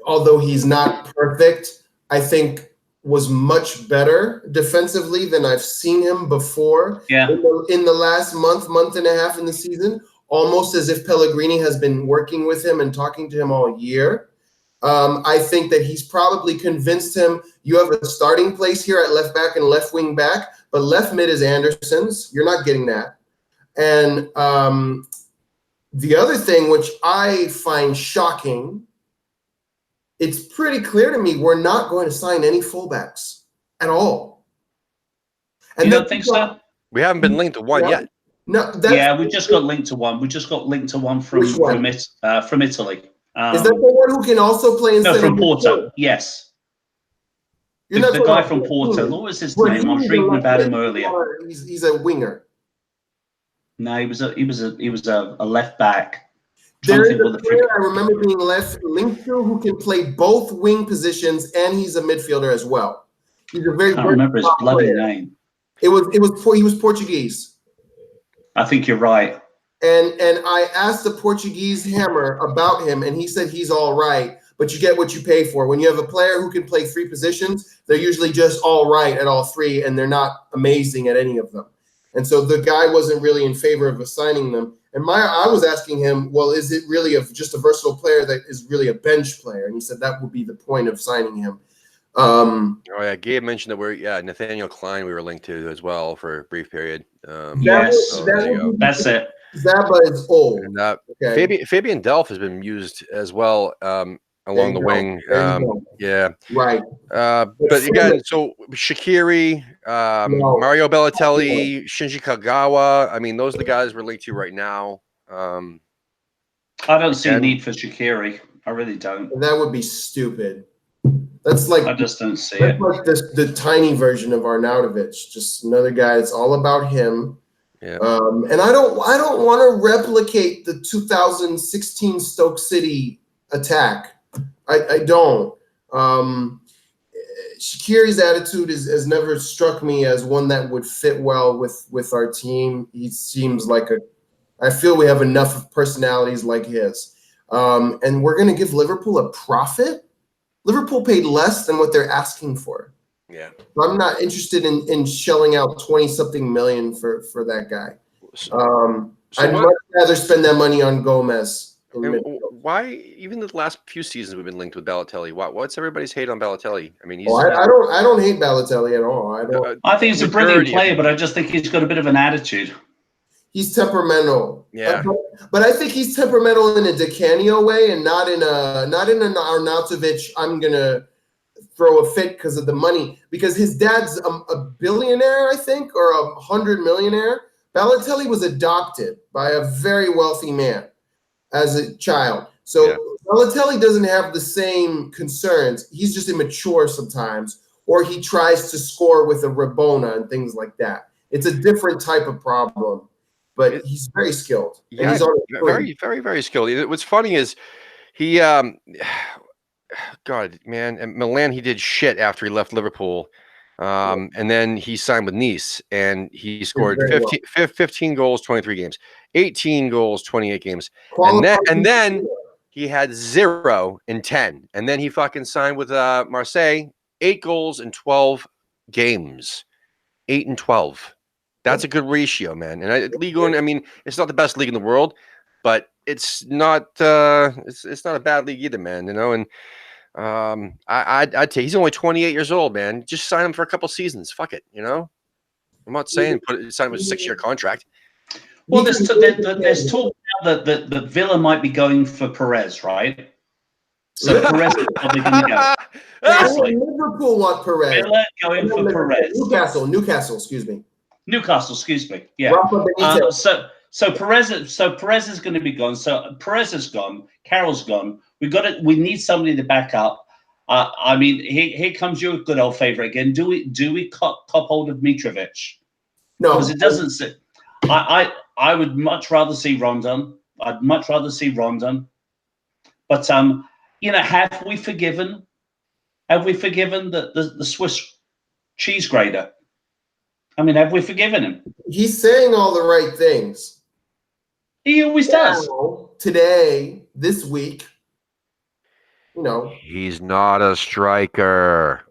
Speaker 3: although he's not perfect, I think was much better defensively than I've seen him before.
Speaker 2: Yeah.
Speaker 3: In the last month and a half in the season, almost as if Pellegrini has been working with him and talking to him all year. I think that he's probably convinced him, you have a starting place here at left back and left wing back, but left mid is Anderson's. You're not getting that. And the other thing, which I find shocking, it's pretty clear to me we're not going to sign any fullbacks at all.
Speaker 2: And you don't think so?
Speaker 1: We haven't been linked to one yet.
Speaker 3: No.
Speaker 2: We just got linked to one. We just got linked to one from Italy.
Speaker 3: Is that the one who can also play in?
Speaker 2: No, from Porto. Yes. The guy from Porto. What was his name? I was reading about him earlier.
Speaker 3: He's a winger.
Speaker 2: No, he was a left back.
Speaker 3: There is a player I remember being linked to who can play both wing positions, and he's a midfielder as well. He's a very. I
Speaker 2: can't remember his bloody name.
Speaker 3: He was Portuguese.
Speaker 2: I think you're right.
Speaker 3: And I asked the Portuguese hammer about him, and he said he's all right, but you get what you pay for. When you have a player who can play three positions, they're usually just all right at all three, and they're not amazing at any of them. And so the guy wasn't really in favor of assigning them. And I was asking him, well, is it really just a versatile player that is really a bench player? And he said that would be the point of signing him.
Speaker 1: Gabe mentioned that Nathaniel Klein we were linked to as well for a brief period.
Speaker 2: That's it.
Speaker 3: Zaba is old.
Speaker 1: And Fabian Delph has been used as well along the wing.
Speaker 3: Right.
Speaker 1: But again, so Shaqiri, Mario Balotelli, Shinji Kagawa. I mean, those are the guys we're linked to right now.
Speaker 2: I don't see a need for Shaqiri. I really don't.
Speaker 3: That would be stupid. That's like
Speaker 2: I just don't see it.
Speaker 3: Like the tiny version of Arnautovic, just another guy. It's all about him.
Speaker 1: Yeah.
Speaker 3: And I don't want to replicate the 2016 Stoke City attack. I don't. Shaqiri's attitude has never struck me as one that would fit well with our team. He seems like I feel we have enough of personalities like his. And we're going to give Liverpool a profit? Liverpool paid less than what they're asking for.
Speaker 1: Yeah.
Speaker 3: I'm not interested in shelling out 20-something million for that guy. I'd much rather spend that money on Gomez.
Speaker 1: Why, even the last few seasons, we've been linked with Balotelli. What's everybody's hate on Balotelli? I mean,
Speaker 3: I don't hate Balotelli at all.
Speaker 2: I think he's a brilliant player, but I just think he's got a bit of an attitude.
Speaker 3: He's temperamental.
Speaker 1: Yeah.
Speaker 3: But I think he's temperamental in a Di Canio way, and not in an Arnautovic, I'm gonna throw a fit because of the money. Because his dad's a billionaire, I think, or 100 millionaire. Balotelli was adopted by a very wealthy man as a child. So Balotelli doesn't have the same concerns. He's just immature sometimes, or he tries to score with a Rabona and things like that. It's a different type of problem, but he's very skilled.
Speaker 1: Yeah,
Speaker 3: and he's
Speaker 1: very, very, very skilled. What's funny is he, God, man, at Milan, he did shit after he left Liverpool. And then he signed with Nice, and he scored 15 goals, 23 games, 18 goals, 28 games. And then he had 0 in 10. And then he fucking signed with Marseille, 8 goals in 12 games, 8 and 12. That's a good ratio, man. And Ligue 1, I mean, it's not the best league in the world, but it's not it's not a bad league either, man. You know, and I'd take. He's only 28 years old, man. Just sign him for a couple seasons. Fuck it, you know. I'm not saying sign him with a 6-year contract.
Speaker 2: Well, there's talk now that Villa might be going for Perez, right? So Perez is probably going to go.
Speaker 3: Liverpool want Perez.
Speaker 2: Villa going for Perez.
Speaker 3: Newcastle, excuse me.
Speaker 2: Yeah. So Perez is going to be gone. So Perez is gone. Carroll's gone. We need somebody to back up. I mean, here comes your good old favorite again. Do we cop hold of Mitrovic?
Speaker 3: No,
Speaker 2: because it doesn't sit. I would much rather see Rondon. I'd much rather see Rondon. But you know, have we forgiven the Swiss cheese grater? I mean, have we forgiven him?
Speaker 3: He's saying all the right things.
Speaker 2: He always does.
Speaker 3: Today, this week, you know.
Speaker 1: He's not a striker.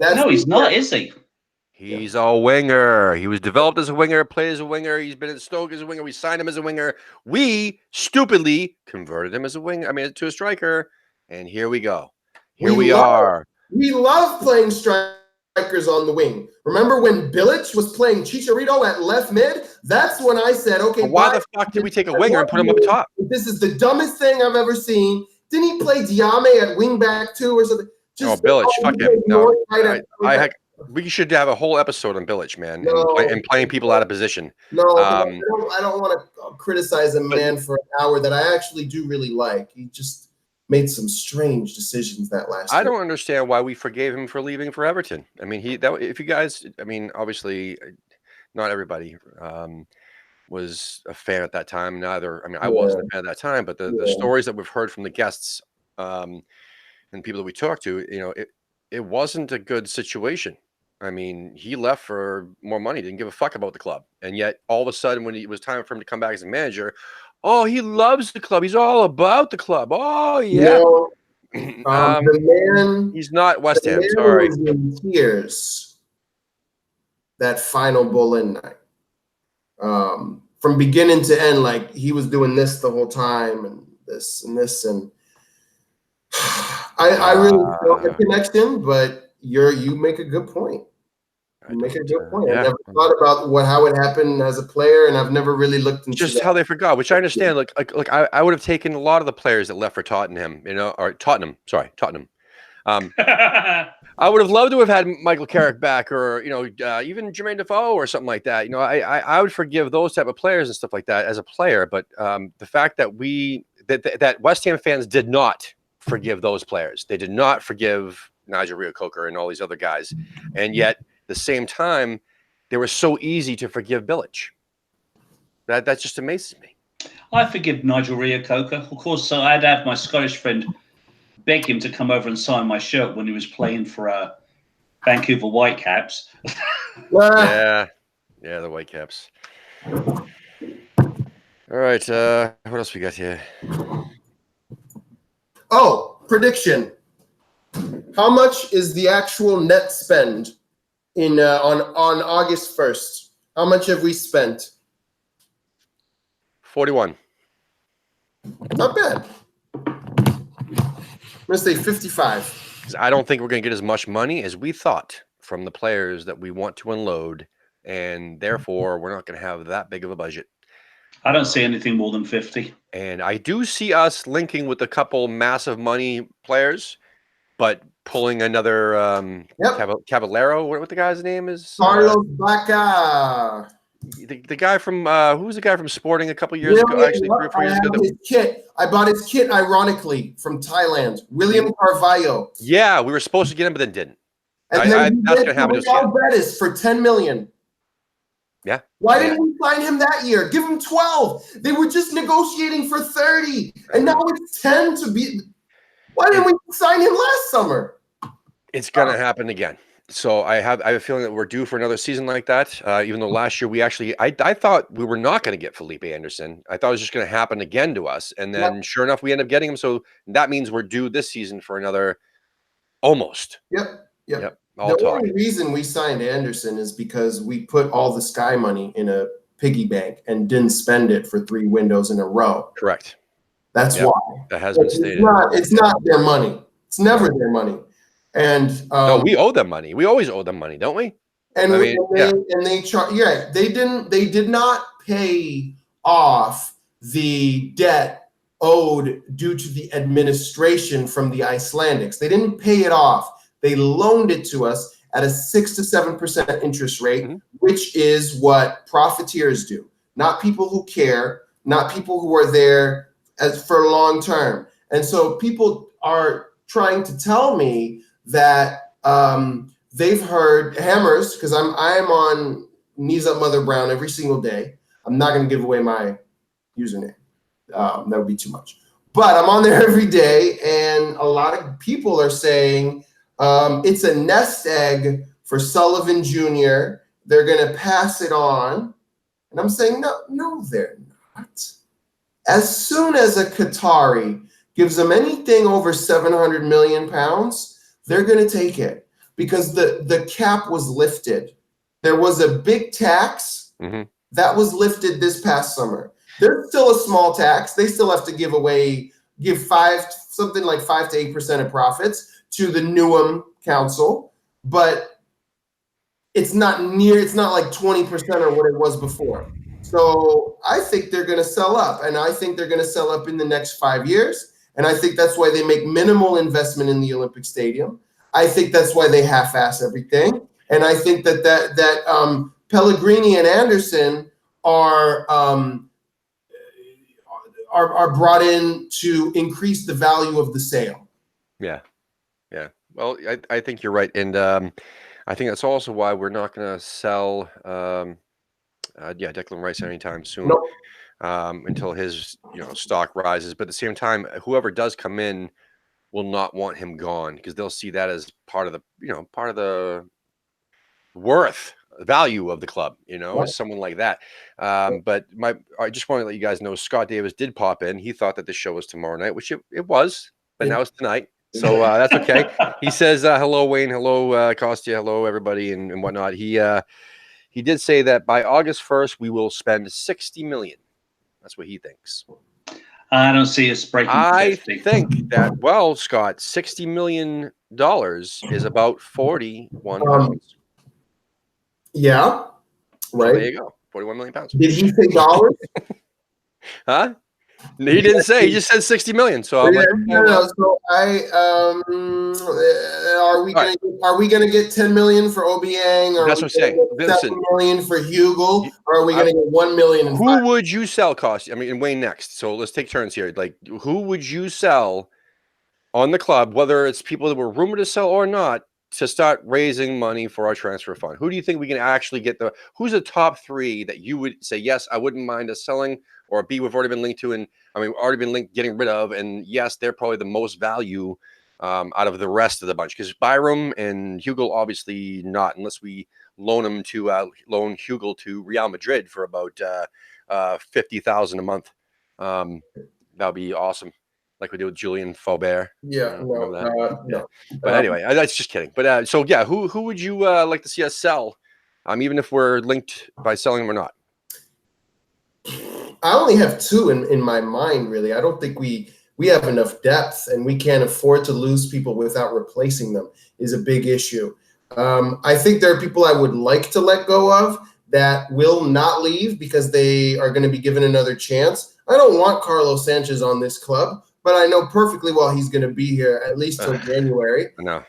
Speaker 2: No, he's not, is he?
Speaker 1: He's a winger. He was developed as a winger, played as a winger. He's been at Stoke as a winger. We signed him as a winger. We stupidly converted him as a winger. I mean, to a striker. And here we go. Here we are.
Speaker 3: We love playing strikers on the wing. Remember when Bilic was playing Chicharito at left mid? That's when I said, okay,
Speaker 1: why the fuck did we take a winger and put him up top?
Speaker 3: This is the dumbest thing I've ever seen. Didn't he play Diame at wing back too or something?
Speaker 1: Bilic, fuck him. No, we should have a whole episode on Bilic, man, and playing people out of position.
Speaker 3: No, I don't want to criticize a man for an hour that I actually do really like. He just made some strange decisions that last year.
Speaker 1: I don't understand why we forgave him for leaving for Everton. I mean, if you guys, I mean, obviously, not everybody was a fan at that time. Neither, I mean, I wasn't a fan at that time. But the stories that we've heard from the guests and people that we talked to, you know, it wasn't a good situation. I mean, he left for more money, didn't give a fuck about the club. And yet all of a sudden when it was time for him to come back as a manager, oh, he loves the club. He's all about the club. Oh, yeah.
Speaker 3: You know, the man,
Speaker 1: he's not West Ham, sorry.
Speaker 3: Was in tears that final Bolin night. From beginning to end, like he was doing this the whole time and this and this. And I really felt the connection, but you make a good point. You make a good point. I never thought about how it happened as a player, and I've never really looked into
Speaker 1: just how they forgot, which I understand. Like I would have taken a lot of the players that left for Tottenham, you know, or Tottenham. Sorry, Tottenham. I would have loved to have had Michael Carrick back, or you know, even Jermaine Defoe or something like that. You know, I would forgive those type of players and stuff like that as a player, but the fact that that West Ham fans did not forgive those players, they did not forgive Nigel Reo-Coker and all these other guys, and yet at the same time, they were so easy to forgive Bilic. That just amazes me.
Speaker 2: I forgive Nigel Reo-Coker. Of course, I'd have my Scottish friend beg him to come over and sign my shirt when he was playing for Vancouver Whitecaps.
Speaker 1: Yeah, the Whitecaps. All right, what else we got here?
Speaker 3: Oh, prediction. How much is the actual net spend in on August 1st? How much have we spent?
Speaker 1: 41.
Speaker 3: Not bad. I'm going to say 55.
Speaker 1: I don't think we're going to get as much money as we thought from the players that we want to unload, and therefore we're not going to have that big of a budget.
Speaker 2: I don't see anything more than 50.
Speaker 1: And I do see us linking with a couple massive money players, but pulling another Cavallero. What the guy's name is?
Speaker 3: Carlos Baca.
Speaker 1: The guy from who was the guy from Sporting a couple years ago? Actually, 3 or 4 years ago.
Speaker 3: His kit. I bought his kit, ironically, from Thailand. William Carvalho.
Speaker 1: Yeah, we were supposed to get him, but then didn't.
Speaker 3: And then that's gonna happen. Bettis for $10 million.
Speaker 1: Yeah.
Speaker 3: Why didn't we sign him that year? Give him 12. They were just negotiating for 30, and now it's 10 to be. Why didn't we sign him last summer?
Speaker 1: It's gonna happen again. So I have a feeling that we're due for another season like that. Even though last year we actually, I thought we were not going to get Felipe Anderson. I thought it was just going to happen again to us, and then sure enough, we end up getting him. So that means we're due this season for another almost.
Speaker 3: Yep. The
Speaker 1: talk.
Speaker 3: only reason we signed Anderson is because we put all the Sky money in a piggy bank and didn't spend it for 3 windows in a row.
Speaker 1: Correct.
Speaker 3: That's why.
Speaker 1: That has been stated.
Speaker 3: It's not their money. It's never their money. And
Speaker 1: no, we owe them money. We always owe them money, don't we?
Speaker 3: And they did not pay off the debt owed due to the administration from the Icelandics. They didn't pay it off. They loaned it to us at a 6 to 7% interest rate, which is what profiteers do. Not people who care, not people who are there for long term. And so people are trying to tell me that they've heard Hammers, because I'm on Knees Up Mother Brown every single day. I'm not going to give away my username. That would be too much. But I'm on there every day, and a lot of people are saying it's a nest egg for Sullivan Jr. They're going to pass it on. And I'm saying, no, they're not. As soon as a Qatari gives them anything over 700 million pounds, they're going to take it because the cap was lifted. There was a big tax that was lifted this past summer. There's still a small tax. They still have to give something like 5 to 8% of profits to the Newham Council, but it's not like 20% or what it was before. So I think they're going to sell up, and I think they're going to sell up in the next 5 years. And I think that's why they make minimal investment in the Olympic Stadium. I think that's why they half-ass everything. And I think that Pellegrini and Anderson are brought in to increase the value of the sale. Yeah.
Speaker 1: Well, I think you're right, and I think that's also why we're not going to sell. Declan Rice anytime soon.
Speaker 3: Nope.
Speaker 1: Until his stock rises. But at the same time, whoever does come in will not want him gone because they'll see that as part of the value of the club, as someone like that. But I just want to let you guys know Scott Davis did pop in. He thought that the show was tomorrow night, which it was, but now it's tonight. So that's okay. He says, hello, Wayne. Hello, Costia. Hello, everybody, and whatnot. He did say that by August 1st, we will spend $60 million. That's what he thinks.
Speaker 2: I don't see us breaking 50.
Speaker 1: I think that, Scott, $60 million is about 41 pounds.
Speaker 3: Yeah, right.
Speaker 1: So there you go, 41 million pounds.
Speaker 3: Did he say dollars?
Speaker 1: Huh? He didn't say. He just said 60 million. So I'm like,
Speaker 3: no. So are we gonna get 10 million for Obiang? Or
Speaker 1: that's what I'm saying.
Speaker 3: 7 million for Hugel, or are we gonna get 1 million?
Speaker 1: Who would you sell, Costia? I mean, and Wayne next. So let's take turns here. Like, who would you sell on the club, whether it's people that were rumored to sell or not, to start raising money for our transfer fund? Who do you think we can actually get who's the top 3 that you would say, yes, I wouldn't mind us selling, or B, we've already been linked to, and already been linked getting rid of, and yes, they're probably the most value out of the rest of the bunch, because Byram and Hugel obviously not, unless we loan Hugel to Real Madrid for about $50,000 a month. That'd be awesome, like we did with Julian Faubert.
Speaker 3: No.
Speaker 1: But anyway, that's just kidding. But so yeah, who would you like to see us sell? Even if we're linked by selling them or not.
Speaker 3: I only have two in my mind, really. I don't think we have enough depth, and we can't afford to lose people without replacing them is a big issue. I think there are people I would like to let go of that will not leave because they are going to be given another chance. I don't want Carlos Sanchez on this club, but I know perfectly well he's going to be here at least till January.
Speaker 1: No.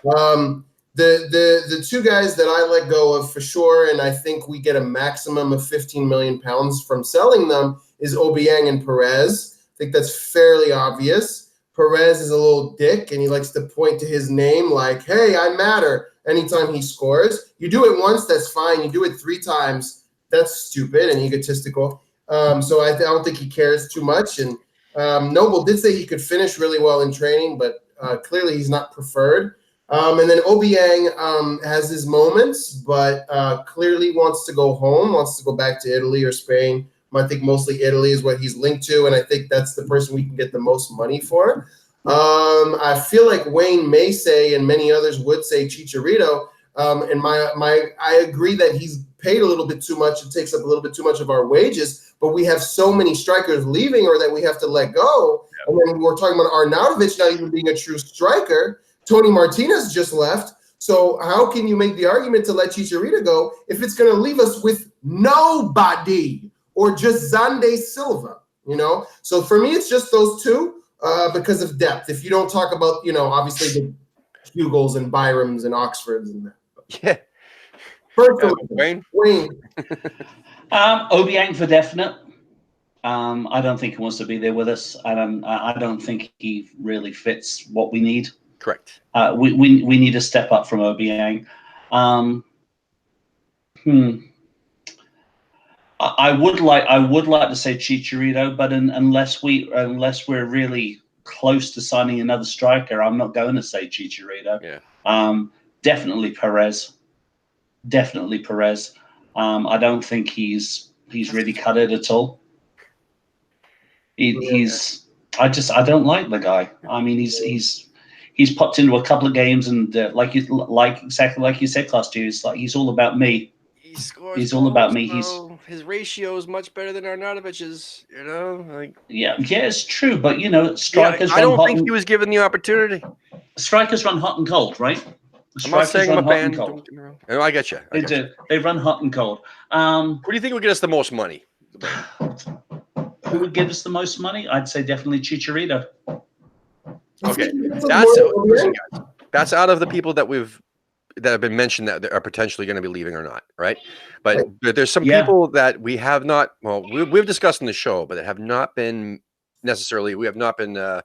Speaker 3: The two guys that I let go of for sure, and I think we get a maximum of 15 million pounds from selling them, is Obiang and Perez. I think that's fairly obvious. Perez is a little dick, and he likes to point to his name like, hey, I matter, anytime he scores. You do it once, that's fine. You do it 3 times, that's stupid and egotistical. So I don't think he cares too much. And Noble did say he could finish really well in training, but clearly he's not preferred. And then Obiang has his moments, but clearly wants to go home, wants to go back to Italy or Spain. I think mostly Italy is what he's linked to, and I think that's the person we can get the most money for. I feel like Wayne may say, and many others would say, Chicharito. And I agree that he's paid a little bit too much. It takes up a little bit too much of our wages, but we have so many strikers leaving or that we have to let go. Yeah. And then we're talking about Arnautovic not even being a true striker. Tony Martinez just left. So how can you make the argument to let Chicharito go if it's going to leave us with nobody or just Zande Silva, you know? So for me, it's just those two because of depth. If you don't talk about, you know, obviously the Hugels and Byrams and Oxfords and that.
Speaker 1: Yeah.
Speaker 3: First
Speaker 1: Wayne?
Speaker 2: Obiang for definite. I don't think he wants to be there with us. I don't think he really fits what we need.
Speaker 1: Correct.
Speaker 2: We need to step up from Obiang. I would like to say Chicharito, but unless we're really close to signing another striker, I'm not going to say Chicharito.
Speaker 1: Yeah.
Speaker 2: Definitely Perez. Definitely Perez. I don't think he's really cut it at all. I don't like the guy. I mean, he's popped into a couple of games and exactly like you said, Costia, he's all about me.
Speaker 1: He scores.
Speaker 2: He's all about me.
Speaker 1: His ratio is much better than Arnautovic's. You know, like
Speaker 2: yeah, it's true. But you know, strikers.
Speaker 1: I don't think he was given the opportunity.
Speaker 2: Strikers run hot and cold, right?
Speaker 1: I'm not saying I'm a fan. No, I get you.
Speaker 2: They do. They run hot and cold.
Speaker 1: Who do you think would get us the most money?
Speaker 2: Who would give us the most money? I'd say definitely Chicharito.
Speaker 1: Okay, that's out of the people that have been mentioned that are potentially going to be leaving or not, right? But there's some people that we have not. Well, we've discussed in the show, but that have not been necessarily. We have not been. It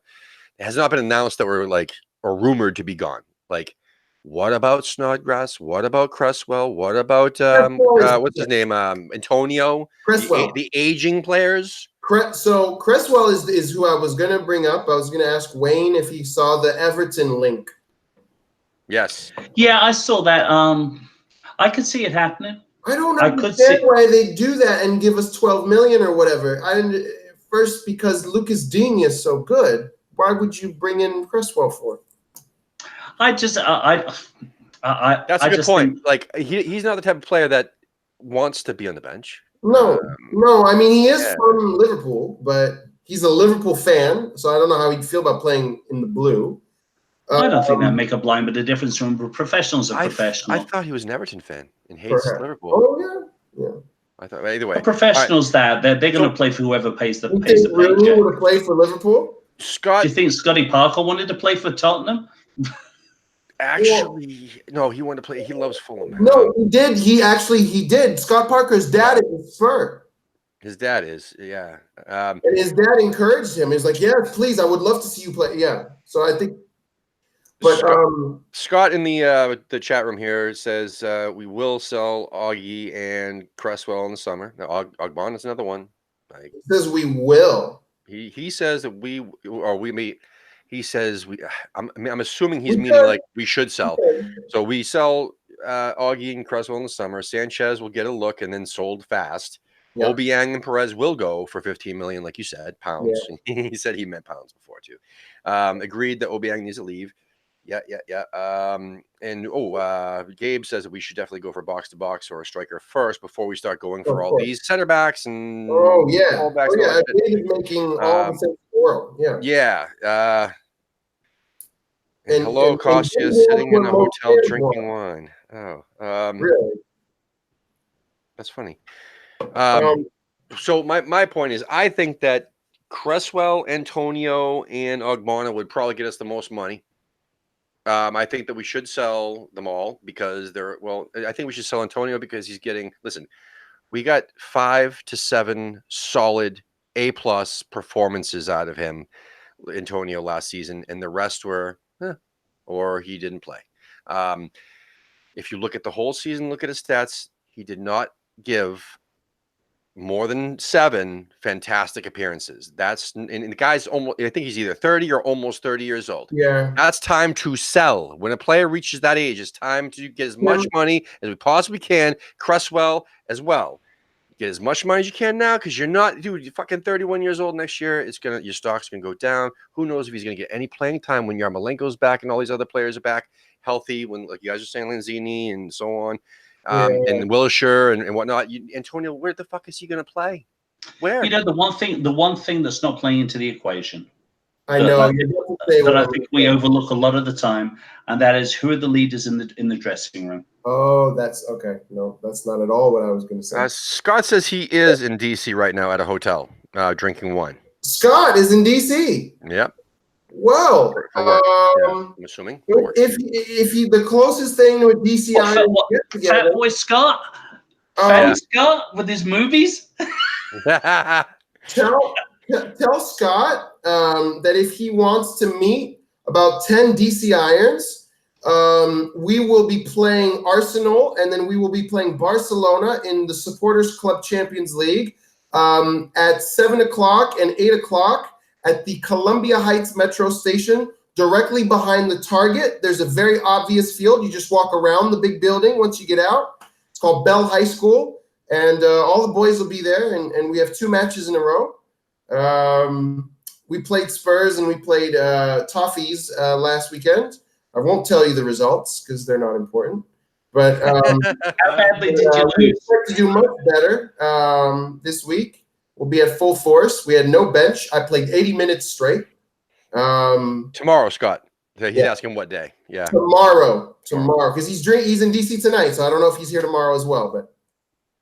Speaker 1: has not been announced that we're like or rumored to be gone. Like, what about Snodgrass? What about Cresswell? What about what's his name? Antonio.
Speaker 3: Cresswell.
Speaker 1: The aging players.
Speaker 3: So Cresswell is who I was going to bring up. I was going to ask Wayne if he saw the Everton link.
Speaker 1: Yes.
Speaker 2: Yeah, I saw that. I could see it happening.
Speaker 3: I don't understand why they do that and give us 12 million or whatever. First, because Lucas Digne is so good. Why would you bring in Cresswell for?
Speaker 1: That's a good point. Like he's not the type of player that wants to be on the bench.
Speaker 3: No. I mean, he is from Liverpool, but he's a Liverpool fan, so I don't know how he'd feel about playing in the blue.
Speaker 2: I don't think that make a blind bit of difference from professionals and professionals.
Speaker 1: I thought he was an Everton fan and hates Liverpool.
Speaker 3: Oh yeah.
Speaker 1: I thought either way.
Speaker 2: Professionals they're going to play for whoever pays the paycheck.
Speaker 3: Really would have played for Liverpool?
Speaker 1: Scott,
Speaker 2: do you think Scotty Parker wanted to play for Tottenham?
Speaker 1: Actually, no, he wanted to play. He loves Fulham.
Speaker 3: No, he did. He did. Scott Parker's dad is Spur.
Speaker 1: His dad is, yeah.
Speaker 3: And his dad encouraged him. He's like, "Yeah, please, I would love to see you play." Yeah. So I think. But
Speaker 1: Scott in the chat room here says we will sell Augie and Cresswell in the summer. Now, Ogbon is another one.
Speaker 3: He says we will.
Speaker 1: He says that we meet. He says I'm assuming he's meaning like we should sell. So we sell Augie and Cresswell in the summer. Sanchez will get a look and then sold fast. Yeah. Obiang and Perez will go for 15 million, like you said, pounds. Yeah. He said he meant pounds before too. Agreed that Obiang needs to leave. Yeah. And Gabe says that we should definitely go for box to box or a striker first before we start going for all these center backs and fullbacks and all that shit.
Speaker 3: Gabe is making all the sense in the world. Yeah.
Speaker 1: Yeah. And hello, Costia, sitting in a hotel drinking wine. Oh,
Speaker 3: really?
Speaker 1: That's funny. So my point is, I think that Cresswell, Antonio, and Ogbonna would probably get us the most money. I think that we should sell them all because I think we should sell Antonio because he's getting. Listen, we got 5 to 7 solid A+ performances out of him, Antonio, last season, and the rest were, or he didn't play. If you look at the whole season, look at his stats, he did not give more than 7 fantastic appearances. And the guy's almost, I think he's either 30 or almost 30 years old.
Speaker 3: Yeah.
Speaker 1: That's time to sell. When a player reaches that age, it's time to get as much money as we possibly can. Cresswell as well. Get as much money as you can now, because you're fucking 31 years old next year. Your stock's gonna go down. Who knows if he's gonna get any playing time when Yarmolenko's back and all these other players are back healthy, when, like you guys are saying, Lanzini and so on. And Wilshire and whatnot. Antonio, where the fuck is he going to play? Where?
Speaker 2: The one thing that's not playing into the equation.
Speaker 3: I know
Speaker 2: that I think we overlook a lot of the time, and that is, who are the leaders in the dressing room.
Speaker 3: Oh, that's okay. No, that's not at all what I was going to say.
Speaker 1: Scott says he is in DC right now at a hotel, drinking wine.
Speaker 3: Scott is in DC.
Speaker 1: Yep.
Speaker 3: Well,
Speaker 1: I'm assuming.
Speaker 3: If he the closest thing to a DC
Speaker 2: Fat Boy Scott, Scott with his movies.
Speaker 3: Tell Scott that if he wants to meet about 10 DC Irons, we will be playing Arsenal, and then we will be playing Barcelona in the Supporters Club Champions League at 7 o'clock and 8 o'clock. At the Columbia Heights Metro Station, directly behind the Target. There's a very obvious field. You just walk around the big building once you get out. It's called Bell High School, and all the boys will be there, and we have 2 matches in a row. We played Spurs and we played Toffees last weekend. I won't tell you the results because they're not important. But
Speaker 2: how badly did you lose?
Speaker 3: We expect to do much better this week. We'll be at full force. We had no bench. I played 80 minutes straight.
Speaker 1: Tomorrow, Scott. He's asking what day. Yeah.
Speaker 3: Tomorrow, because he's in DC tonight, so I don't know if he's here tomorrow as well. But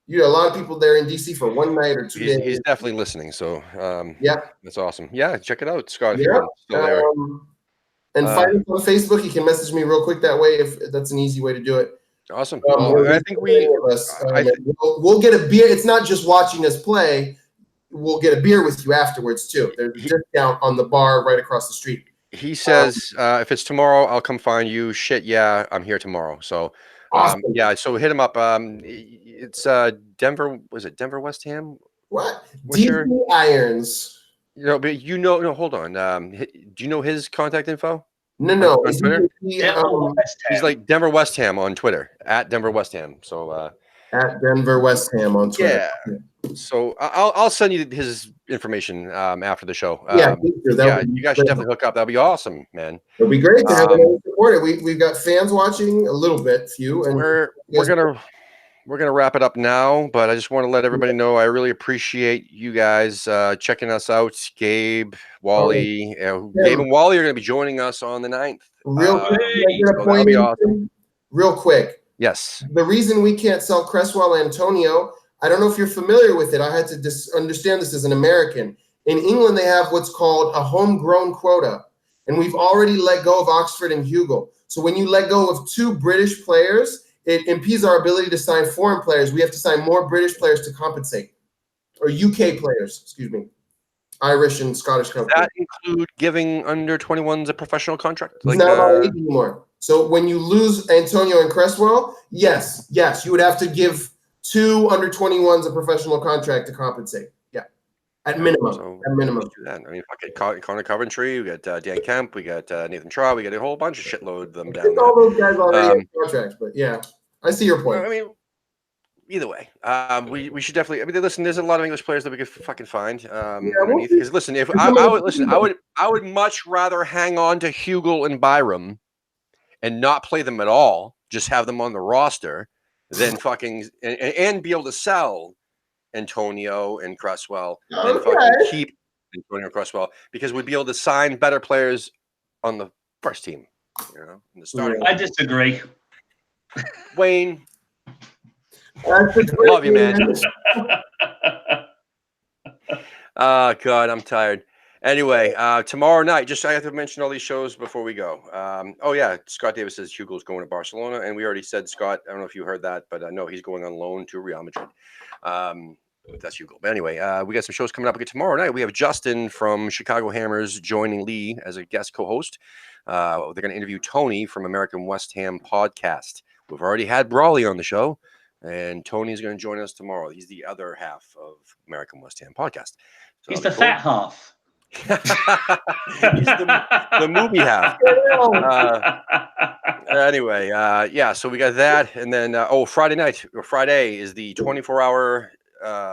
Speaker 3: a lot of people there in DC for one night or 2 days.
Speaker 1: He's definitely listening. So
Speaker 3: yeah,
Speaker 1: that's awesome. Yeah, check it out, Scott. If you're still there.
Speaker 3: And find us on Facebook. You can message me real quick that way if that's an easy way to do it.
Speaker 1: Awesome. I think
Speaker 3: we'll get a beer. It's not just watching us play. We'll get a beer with you afterwards too. There's a discount on the bar right across the street.
Speaker 1: He says, if it's tomorrow, I'll come find you. Shit, yeah, I'm here tomorrow. So,
Speaker 3: awesome.
Speaker 1: So hit him up. It's Denver. Was it Denver West Ham?
Speaker 3: What? DC Irons.
Speaker 1: But no, hold on. Do you know his contact info?
Speaker 3: No.
Speaker 1: On Twitter? He's like Denver West Ham on Twitter, at Denver West Ham. So
Speaker 3: at Denver West Ham on Twitter.
Speaker 1: Yeah. So I'll send you his information after the show.
Speaker 3: You
Speaker 1: guys should definitely hook up. That'd be awesome, man.
Speaker 3: It'd be great to have another supporter. We've got fans watching, a little bit, few, and
Speaker 1: we're gonna wrap it up now. But I just want to let everybody know I really appreciate you guys checking us out. Gabe, Wally, Gabe and Wally are gonna be joining us on the 9th.
Speaker 3: That'll be awesome. Real quick.
Speaker 1: Yes.
Speaker 3: The reason we can't sell Cresswell Antonio, I don't know if you're familiar with it. I had to understand this as an American. In England, they have what's called a homegrown quota, and we've already let go of Oxford and Hugo. So when you let go of 2 British players, it impedes our ability to sign foreign players. We have to sign more British players to compensate, or UK players, excuse me, Irish and Scottish companies.
Speaker 1: Does that include giving under 21s a professional contract?
Speaker 3: It's not allowed anymore. So when you lose Antonio and Cresswell, yes, you would have to give 2 under 21s a professional contract to compensate. Yeah, at minimum.
Speaker 1: Do that. I mean, Connor Coventry, we got Dan Kemp, we got Nathan Traw, we got a whole bunch of shitload of them down there.
Speaker 3: All those guys already have contracts, but yeah, I see your point.
Speaker 1: I mean, either way, we should definitely. I mean, listen, there's a lot of English players that we could fucking find underneath. Because listen, I would much rather hang on to Hugel and Byram and not play them at all, just have them on the roster, then fucking and be able to sell Antonio and Cresswell, then fucking keep Antonio Cresswell, because we'd be able to sign better players on the first team, in the starting.
Speaker 2: I disagree.
Speaker 1: Wayne, love you, man. Oh God, I'm tired. Anyway, tomorrow night, I have to mention all these shows before we go. Oh yeah, Scott Davis says Hugo's going to Barcelona, and we already said, Scott, I don't know if you heard that, but no, he's going on loan to Real Madrid. That's Hugo. But anyway, we got some shows coming up again tomorrow night. We have Justin from Chicago Hammers joining Lee as a guest co-host. They're going to interview Tony from American West Ham podcast. We've already had Brawley on the show, and Tony's going to join us tomorrow. He's the other half of American West Ham podcast. So
Speaker 2: he's the fat half.
Speaker 1: He's the movie half. Anyway, so we got that, and then Friday is the 24-hour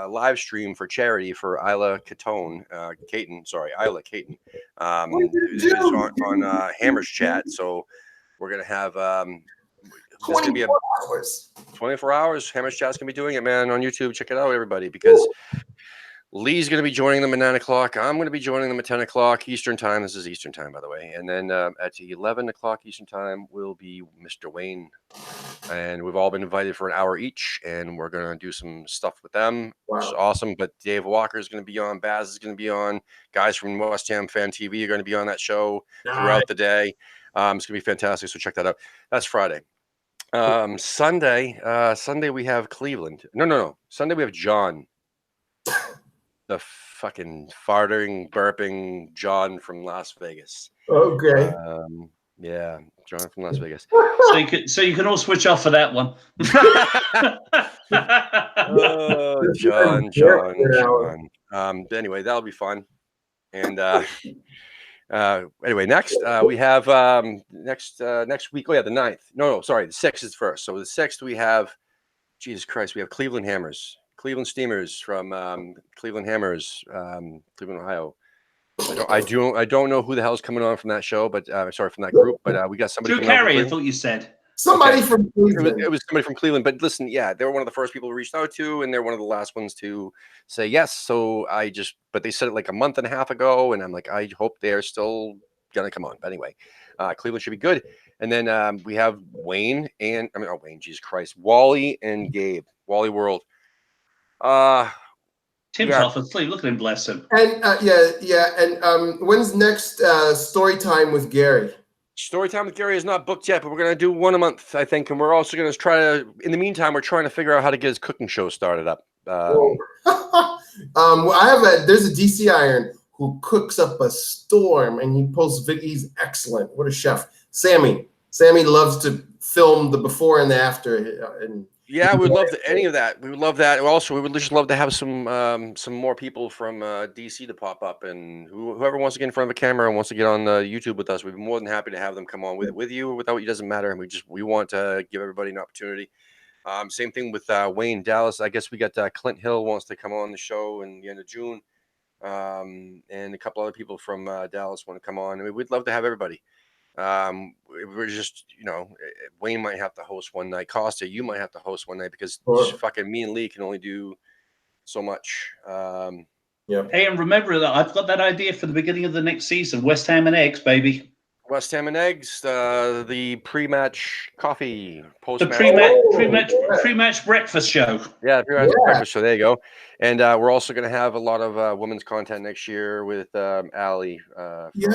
Speaker 1: live stream for charity for Isla Caton, Isla Caton. On Hammers Chat. So we're gonna have
Speaker 3: 24 hours.
Speaker 1: 24 hours. Hammers Chat's gonna be doing it, man, on YouTube. Check it out, everybody, because Lee's going to be joining them at 9 o'clock. I'm going to be joining them at 10 o'clock Eastern time. This is Eastern time, by the way. And then at 11 o'clock Eastern time will be Mr. Wayne. And we've all been invited for an hour each, and we're going to do some stuff with them, which is awesome. But Dave Walker is going to be on. Baz is going to be on. Guys from West Ham Fan TV are going to be on that show throughout the day. It's going to be fantastic, so check that out. That's Friday. Sunday we have Cleveland. No. Sunday we have John. The fucking farting, burping John from Las Vegas.
Speaker 3: Okay.
Speaker 1: Yeah, John from Las Vegas.
Speaker 2: So you can all switch off for that one.
Speaker 1: Oh, John. Anyway, that'll be fun. And anyway, next we have next week. Oh yeah, the 9th. No, sorry, the 6th is first. So the 6th we have, Jesus Christ, we have Cleveland Hammers. Cleveland Steamers from Cleveland Hammers, Cleveland, Ohio. I don't know who the hell's coming on from that show, but from that group. But we got somebody.
Speaker 2: Drew Carey, I thought you said
Speaker 3: somebody from Cleveland.
Speaker 1: It was somebody from Cleveland. But listen, yeah, they were one of the first people we reached out to, and they're one of the last ones to say yes. So but they said it like a month and a half ago, and I'm like, I hope they're still gonna come on. But anyway, Cleveland should be good. And then we have Wayne, Jesus Christ, Wally and Gabe, Wally World.
Speaker 2: Tim's off asleep. Look at him, bless him.
Speaker 3: And And when's next story time with Gary?
Speaker 1: Story time with Gary is not booked yet, but we're gonna do one a month, I think, and we're also gonna try to. In the meantime, we're trying to figure out how to get his cooking show started up.
Speaker 3: There's a DC Iron who cooks up a storm, and he posts videos. He's excellent. What a chef, Sammy. Sammy loves to film the before and the after, and.
Speaker 1: Yeah, we'd love any of that. We would love that. Also, we would just love to have some more people from DC to pop up, and whoever wants to get in front of a camera and wants to get on YouTube with us, we'd be more than happy to have them come on with you or without you. Doesn't matter. And we want to give everybody an opportunity. Same thing with Wayne Dallas. I guess we got Clint Hill wants to come on the show in the end of June, and a couple other people from Dallas want to come on. I mean, we'd love to have everybody. We're just, Wayne might have to host one night. Costia, you might have to host one night because fucking me and Lee can only do so much.
Speaker 2: Hey, and remember that I've got that idea for the beginning of the next season. West Ham and Eggs, baby.
Speaker 1: West Ham and Eggs, the pre-match coffee,
Speaker 2: post-match, pre-match breakfast show.
Speaker 1: Yeah, pre-match breakfast show. There you go. And we're also going to have a lot of women's content next year with Allie.
Speaker 3: You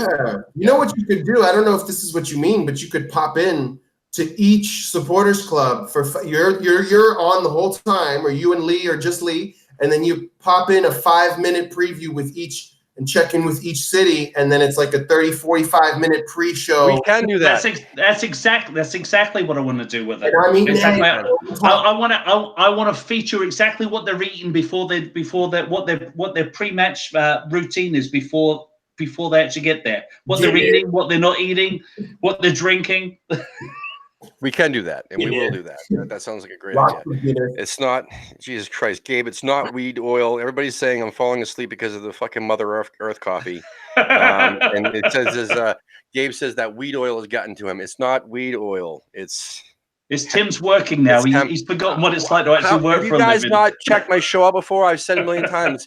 Speaker 3: know what you could do? I don't know if this is what you mean, but you could pop in to each supporters club for you're on the whole time, or you and Lee, or just Lee, and then you pop in a 5-minute preview with each. And check in with each city, and then it's like a 30-45-minute pre-show.
Speaker 1: We can do that.
Speaker 2: That's exactly what I want to do with it.
Speaker 3: I mean,
Speaker 2: I want to feature exactly what they're eating before what their pre-match routine is before they actually get there. What they're eating, what they're not eating, what they're drinking.
Speaker 1: We can do that, and we will do that. That sounds like a great idea. It's not, Jesus Christ, Gabe, it's not weed oil. Everybody's saying I'm falling asleep because of the fucking Mother Earth coffee. And it says, Gabe says that weed oil has gotten to him. It's not weed oil. It's
Speaker 2: Tim's working now. He's forgotten what it's like to actually work for a living.
Speaker 1: Have you guys not checked my show out before? I've said it a million times.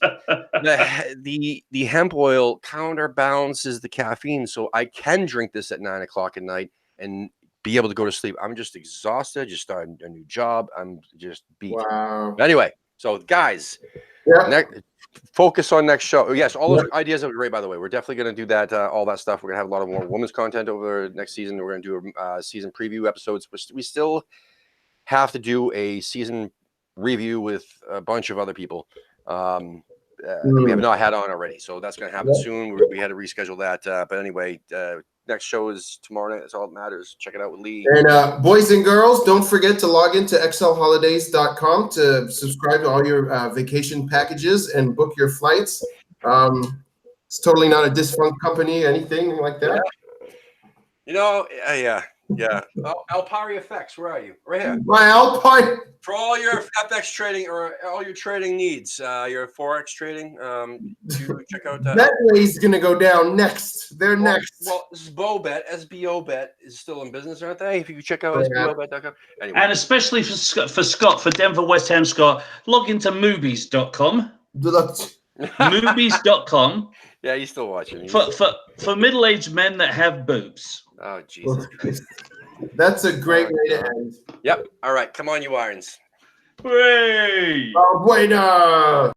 Speaker 1: The hemp oil counterbalances the caffeine, so I can drink this at 9 o'clock at night and be able to go to sleep. I'm just exhausted. Just started a new job. I'm just beat.
Speaker 3: Wow.
Speaker 1: But anyway, so guys, focus on next show. Yes, all those ideas are great, by the way. We're definitely going to do that, all that stuff. We're going to have a lot of more women's content over next season. We're going to do season preview episodes. We still have to do a season review with a bunch of other people. We have not had on already. So that's going to happen soon. We had to reschedule that. But anyway, next show is tomorrow night. That's all that matters. Check it out with Lee.
Speaker 3: And boys and girls, don't forget to log into excelholidays.com to subscribe to all your vacation packages and book your flights. It's totally not a defunct company, anything like that.
Speaker 1: You know, yeah. Alpari Effects, where are you? Right here.
Speaker 3: My Alpine.
Speaker 1: For all your FX trading or all your trading needs, your Forex trading, to check out that.
Speaker 3: Betway's going to go down next. They're next.
Speaker 1: Well, SBOBet, SBOBet is still in business, aren't they? If you can check out SBOBet.com. Anyway.
Speaker 2: And especially for Scott, for Denver West Ham Scott, log into movies.com. Movies.com.
Speaker 1: Yeah, he's still watching.
Speaker 2: For middle-aged men that have boobs.
Speaker 1: Oh, Jesus Christ.
Speaker 3: That's a great way to end.
Speaker 1: Yep. All right. Come on, you irons.
Speaker 2: Hooray!
Speaker 3: Oh, bueno.